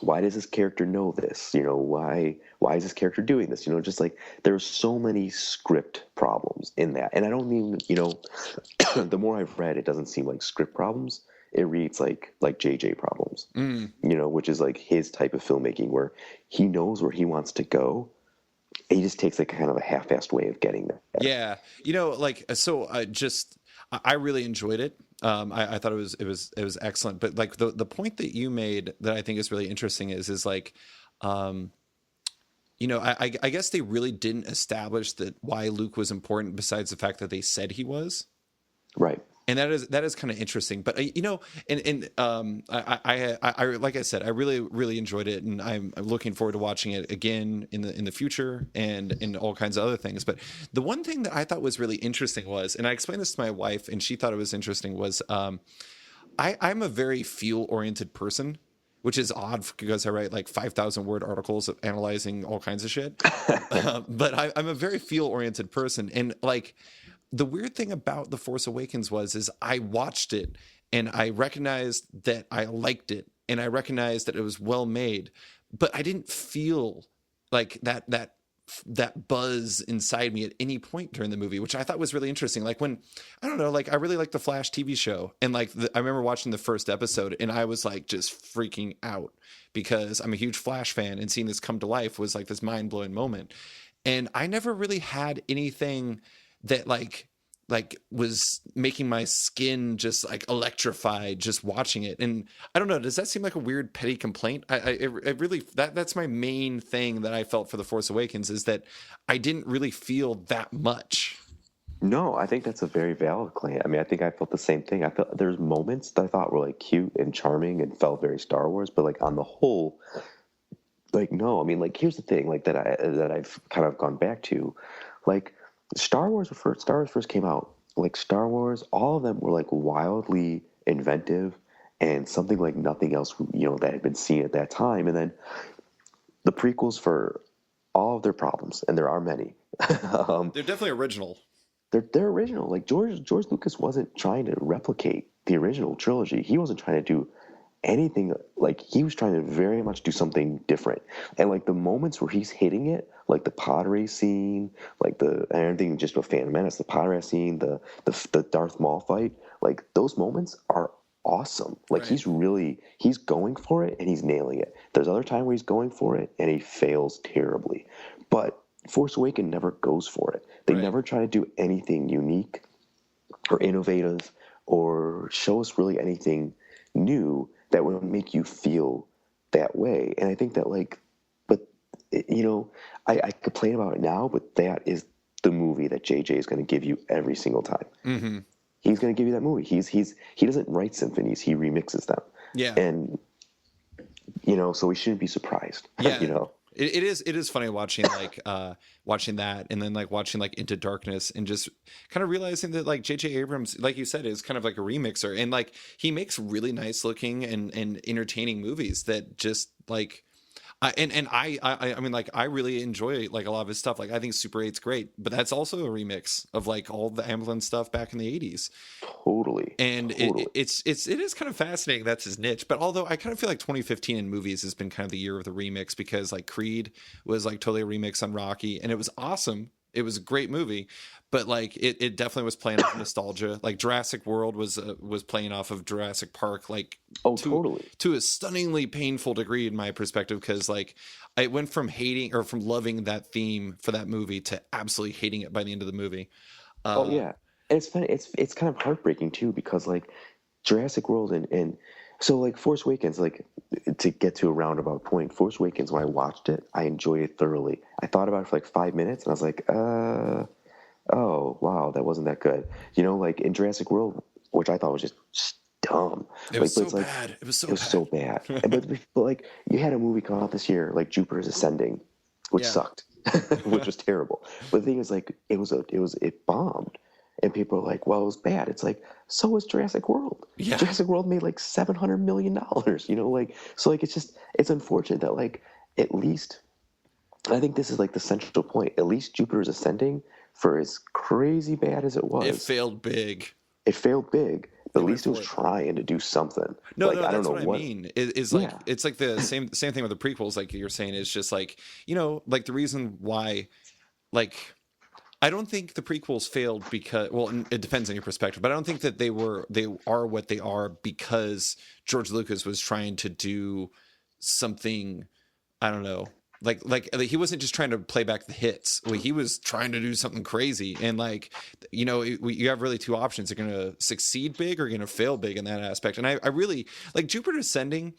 why does this character know this? Why is this character doing this? Just like there's so many script problems in that. And I don't mean, the more I've read, it doesn't seem like script problems. It reads like JJ problems. Mm. Which is like his type of filmmaking where he knows where he wants to go. He just takes like kind of a half-assed way of getting there. Yeah. I really enjoyed it. I thought it was excellent. But like the point that you made that I think is really interesting is like, I guess they really didn't establish that why Luke was important besides the fact that they said he was. Right. And that is kind of interesting, but I like I said, I really really enjoyed it, and I'm looking forward to watching it again in the future and in all kinds of other things. But the one thing that I thought was really interesting was, and I explained this to my wife, and she thought it was interesting, was I'm a very feel oriented person, which is odd because I write like 5,000 word articles analyzing all kinds of shit. But I'm a very feel oriented person, and like. The weird thing about The Force Awakens is I watched it and I recognized that I liked it and I recognized that it was well made, but I didn't feel like that buzz inside me at any point during the movie, which I thought was really interesting. Like when, I don't know, like I really like the Flash TV show. And like, I remember watching the first episode and I was like just freaking out because I'm a huge Flash fan, and seeing this come to life was like this mind blowing moment. And I never really had anything that like was making my skin just like electrified just watching it. And I don't know, does that seem like a weird petty complaint? It really, that's my main thing that I felt for The Force Awakens, is that I didn't really feel that much. No, I think that's a very valid claim. I mean, I think I felt the same thing. I felt there's moments that I thought were like cute and charming and felt very Star Wars, but like on the whole, like no. I mean, like here's the thing, like that I've kind of gone back to, like Star Wars first came out, like Star Wars, all of them were like wildly inventive and something like nothing else, that had been seen at that time. And then the prequels, for all of their problems, and there are many, They're definitely original. They're original. Like George Lucas wasn't trying to replicate the original trilogy. He wasn't trying to do anything. Like he was trying to very much do something different. And like the moments where he's hitting it, like the pod race scene, like everything just with Phantom Menace, the pod race scene, the Darth Maul fight, like those moments are awesome. Like Right. he's going for it and he's nailing it. There's other time where he's going for it and he fails terribly. But Force Awakens never goes for it. They Right. never try to do anything unique or innovative or show us really anything new that would make you feel that way. And I think that like, but I complain about it now, but that is the movie that JJ is going to give you every single time. Mm-hmm. He's going to give you that movie. He doesn't write symphonies, he remixes them. Yeah. And so we shouldn't be surprised. Yeah. It is funny watching like watching that, and then like watching like Into Darkness, and just kind of realizing that like J.J. Abrams, like you said, is kind of like a remixer, and like he makes really nice looking and entertaining movies that just like I mean, like I really enjoy like a lot of his stuff. Like I think Super 8's great, but that's also a remix of like all the Amblin stuff back in the 80s. Totally. And Totally. it is kind of fascinating. That's his niche. But although I kind of feel like 2015 in movies has been kind of the year of the remix, because like Creed was like totally a remix on Rocky, and it was awesome. It was a great movie, but like it definitely was playing off nostalgia. Like Jurassic World was playing off of Jurassic Park, like Totally. to a stunningly painful degree in my perspective, because like I went from hating or from loving that theme for that movie to absolutely hating it by the end of the movie. Yeah. And it's funny. It's kind of heartbreaking too, because like Jurassic World and so like Force Awakens, like to get to a roundabout point, Force Awakens, when I watched it, I enjoyed it thoroughly. I thought about it for like 5 minutes and I was like, oh wow, that wasn't that good. Like in Jurassic World, which I thought was just dumb. It was Like, but so it's like bad. It was it so was so bad. bad. But like you had a movie come out this year, like Jupiter's Ascending, which Yeah. sucked, which was terrible. But the thing is, like, it bombed, and people are like, well, it was bad. It's like, so was Jurassic World. Yeah. Jurassic World made like $700 million. Like, so like it's unfortunate that like at least I think this is like the central point. At least Jupiter's Ascending, for as crazy bad as it It was, failed big. it failed big, but They at went least it was for it. trying to do something. No, Like, no, I don't that's know what I what. mean. Is like Yeah. it's like the same thing with the prequels. Like you're saying, it's just like like the reason why, like I don't think the prequels failed because well, it depends on your perspective, but I don't think that they are what they are because George Lucas was trying to do something. I don't know. Like he wasn't just trying to play back the hits. Like, he was trying to do something crazy, and like you have really two options: you're going to succeed big or you're going to fail big in that aspect. And I really like Jupiter Ascending.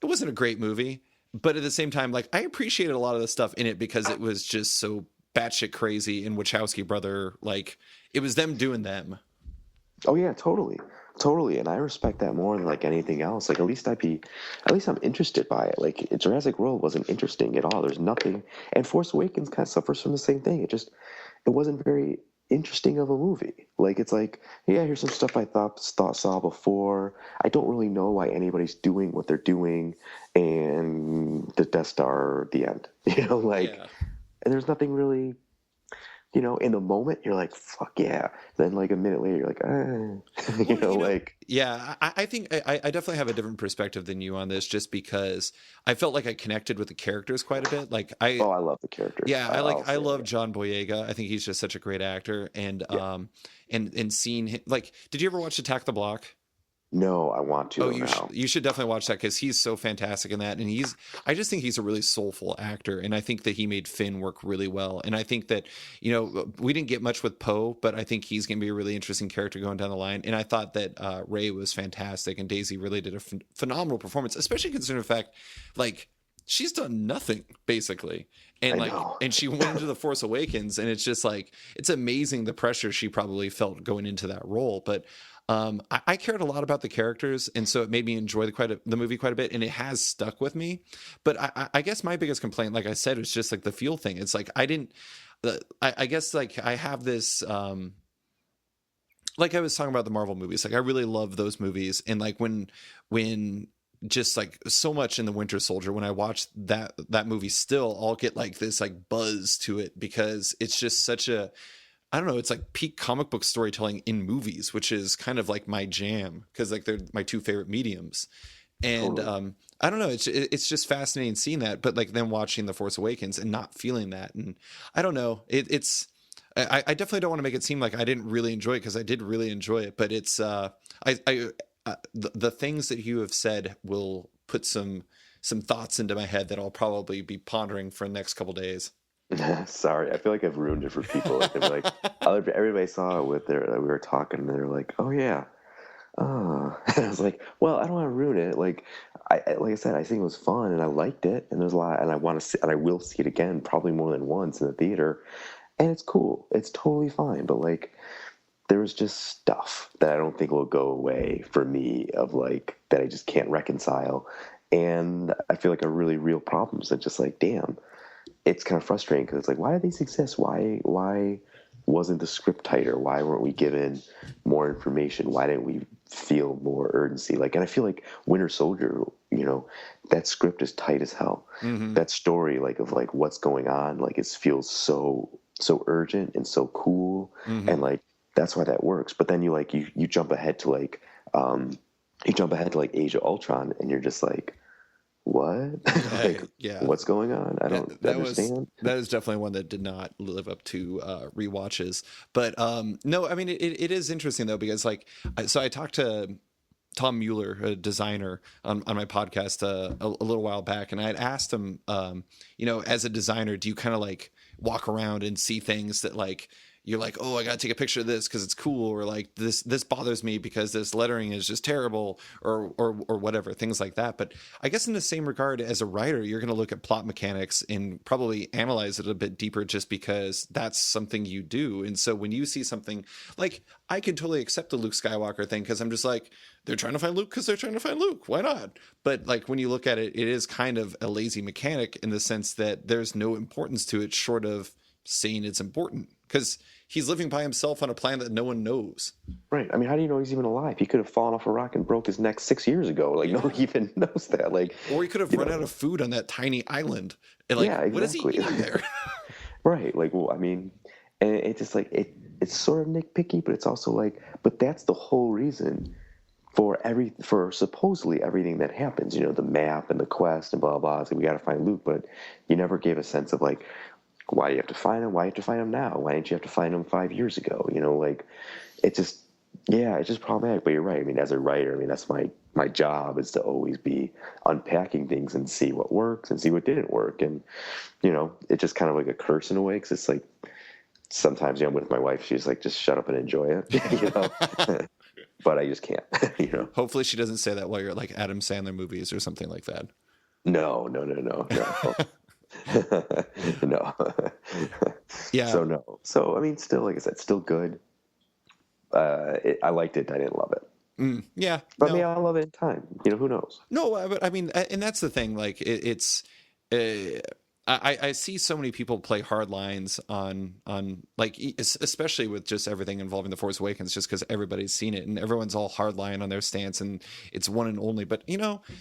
It wasn't a great movie, but at the same time, like I appreciated a lot of the stuff in it because it was just so batshit crazy. And Wachowski brother, like it was them doing them. Oh yeah, totally, totally, and I respect that more than like anything else. Like at least I'm interested by it. Like Jurassic World wasn't interesting at all. There's nothing, and Force Awakens kind of suffers from the same thing. It wasn't very interesting of a movie. Like it's like, yeah, here's some stuff I thought saw before. I don't really know why anybody's doing what they're doing, and the Death Star, the end. Like, Yeah. and there's nothing really. In the moment, you're like, fuck yeah. Then, like, a minute later, you're like, Well, like, yeah, I think I definitely have a different perspective than you on this, just because I felt like I connected with the characters quite a bit. Like oh, I love the characters. yeah, I'll I say love that. John Boyega. I think he's just such a great actor, and Yeah. and seeing him, like, did you ever watch Attack the Block? No, I want Oh, to now. you should definitely watch that because he's so fantastic in that, and I just think he's a really soulful actor, and I think that he made Finn work really well, and I think that we didn't get much with Poe, but I think he's going to be a really interesting character going down the line, and I thought that Ray was fantastic, and Daisy really did a phenomenal performance, especially considering the fact like she's done nothing basically. And I like, know. and she went into the Force Awakens, and it's just like it's amazing the pressure she probably felt going into that role. But I cared a lot about the characters, and so it made me enjoy the movie quite a bit, and it has stuck with me. But I guess my biggest complaint, like I said, was just like the feel thing. It's like I didn't. I guess like I have this. Like I was talking about the Marvel movies, like I really love those movies, and like when just like so much in the Winter Soldier, when I watch that movie, still I'll get like this like buzz to it because it's just such a I don't know, it's like peak comic book storytelling in movies, which is kind of like my jam because like they're my two favorite mediums. And Totally. I don't know, it's just fascinating seeing that, but like then watching The Force Awakens and not feeling that, and I don't know, it's I definitely don't want to make it seem like I didn't really enjoy it because I did really enjoy it, but it's I the things that you have said will put some thoughts into my head that I'll probably be pondering for the next couple days. Sorry, I feel like I've ruined it for people. Like, they're like, everybody saw it with we were talking, and they're like, oh yeah. And I was like, well, I don't want to ruin it. Like, like I said, I think it was fun, and I liked it, and there's a lot, and I want to see, and I will see it again, probably more than once in the theater, and it's cool. It's totally fine, but like, there was just stuff that I don't think will go away for me of like that I just can't reconcile, and I feel like are really real problems that just like, damn, it's kind of frustrating because it's like, why do these exist? Why wasn't the script tighter? Why weren't we given more information? Why didn't we feel more urgency? Like, and I feel like Winter Soldier, that script is tight as hell. Hmm. That story, like, of like what's going on, like it feels so urgent and so cool, and Hmm. like that's why that works. But then you jump ahead to like Age of Ultron, and you're just like, what? Like, Yeah, what's going on? I don't understand. that is definitely one that did not live up to rewatches. But no, I mean it is interesting though because like so I talked to Tom Mueller, a designer, on my podcast a little while back, and I had asked him, as a designer, do you kind of like walk around and see things that like you're like, oh, I got to take a picture of this because it's cool, or like this bothers me because this lettering is just terrible, or whatever, things like that. But I guess in the same regard, as a writer, you're going to look at plot mechanics and probably analyze it a bit deeper, just because that's something you do. And so when you see something like, I can totally accept the Luke Skywalker thing, because I'm just like, they're trying to find Luke because they're trying to find Luke. Why not? But like, when you look at it, it is kind of a lazy mechanic in the sense that there's no importance to it short of saying it's important, because he's living by himself on a planet that no one knows. Right. I mean, how do you know he's even alive? He could have fallen off a rock and broke his neck 6 years ago. Like, no one even knows that. Like, or he could have run out of food on that tiny island. And like, what is he eating there? Right. Like, well, I mean, and it's just like, it's sort of nitpicky, but it's also like, but that's the whole reason for supposedly everything that happens, the map and the quest and blah, blah. It's like, we got to find Luke, but you never gave a sense of like, why do you have to find him? Why do you have to find him now? Why didn't you have to find him 5 years ago? Like, it's just problematic. But you're right. I mean, as a writer, I mean, that's my job, is to always be unpacking things and see what works and see what didn't work. And, it's just kind of like a curse in a way, because it's like, sometimes, with my wife, she's like, just shut up and enjoy it, But I just can't, Hopefully she doesn't say that while you're like Adam Sandler movies or something like that. No. No. Yeah. So no. So I mean, still, like I said, still good. I liked it. I didn't love it. Yeah. But maybe I'll love it in time. Who knows? No, but I mean, and that's the thing. Like, it's. I see so many people play hard lines on like, especially with just everything involving the Force Awakens, just because everybody's seen it and everyone's all hard line on their stance and it's one and only. But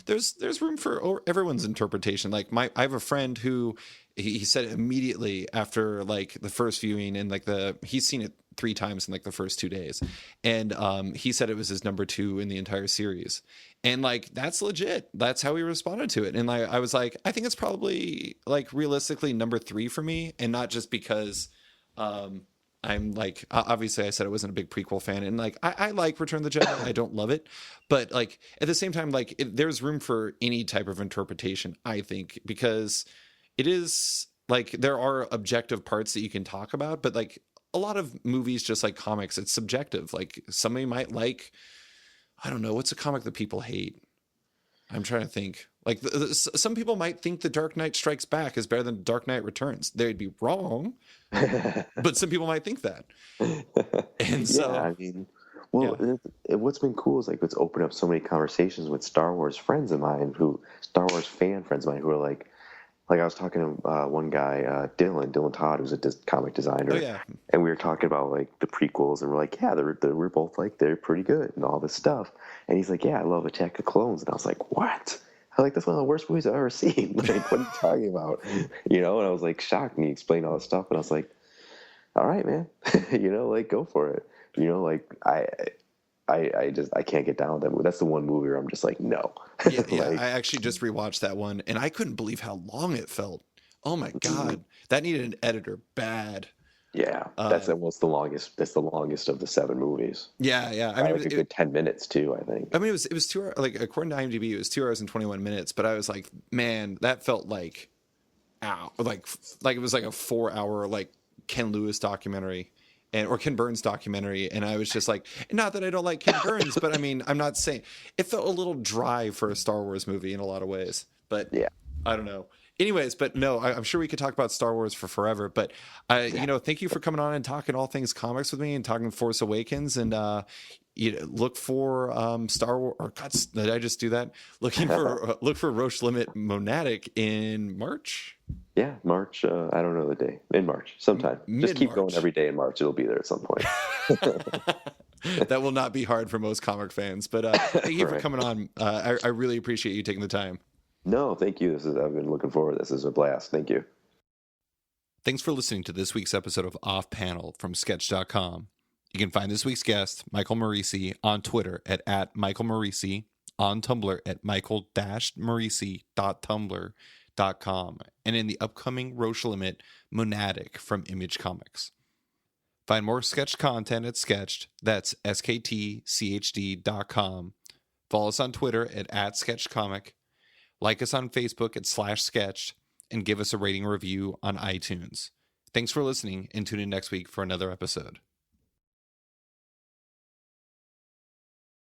there's room for everyone's interpretation. Like, I have a friend who he said immediately after like the first viewing, and like he's seen it 3 times in like the first 2 days, and he said it was his number 2 in the entire series. And like, that's legit. That's how he responded to it. And I was like, I think it's probably like realistically number 3 for me. And not just because I'm like, obviously I said I wasn't a big prequel fan, and like, I like Return of the Jedi. I don't love it, but like, at the same time, like, there's room for any type of interpretation, I think, because it is like, there are objective parts that you can talk about, but like, a lot of movies, just like comics, it's subjective. Like, somebody might like, I don't know, what's a comic that people hate? I'm trying to think. Like, some people might think The Dark Knight Strikes Back is better than Dark Knight Returns. They'd be wrong, but some people might think that. And so, I mean, well, what's been cool is like, it's opened up so many conversations with Star Wars fan friends of mine who are like I was talking to one guy, Dylan Todd, who's a comic designer. Oh, yeah. And we were talking about like the prequels, and we're like, yeah, we're both like, they're pretty good and all this stuff. And he's like, yeah, I love Attack of the Clones. And I was like, what? I'm like, that's one of the worst movies I've ever seen. Like, what are you talking about? And I was like shocked, and he explained all this stuff, and I was like, all right, man, like, go for it. Like, I can't get down with that movie. That's the one movie where I'm just like, no. Yeah. Like, I actually just rewatched that one, and I couldn't believe how long it felt. Oh my God. That needed an editor bad. Yeah. That's almost the longest. That's the longest of the 7 movies. Yeah. I mean, like a good 10 minutes too, I think. I mean, it was 2 hours, like, according to IMDb, it was 2 hours and 21 minutes, but I was like, man, that felt like, like it was like a 4-hour, like, Ken Lewis documentary. Or Ken Burns documentary, and I was just like, not that I don't like Ken Burns, but I mean, I'm not saying, it felt a little dry for a Star Wars movie in a lot of ways, but yeah, I don't know. Anyways, but no, I'm sure we could talk about Star Wars for forever, but thank you for coming on and talking all things comics with me and talking Force Awakens, and look for Star Wars, or God, did I just do that? Look for Roche Limit Monadic in March. Yeah, March. I don't know the day. In March, sometime. Just keep going every day in March. It'll be there at some point. That will not be hard for most comic fans. But thank you for coming on. I really appreciate you taking the time. No, thank you. I've been looking forward to this. This is a blast. Thank you. Thanks for listening to this week's episode of Off Panel from Sketch.com. You can find this week's guest, Michael Moreci, on Twitter at Michael Moreci, on Tumblr at michael-moreci.tumblr.com, and in the upcoming Roche Limit Monadic from Image Comics. Find more Sketch content at Sketched, that's SKTCHD.com. Follow us on Twitter at @SketchComic, like us on Facebook at /Sketched, and give us a rating review on iTunes. Thanks for listening, and tune in next week for another episode.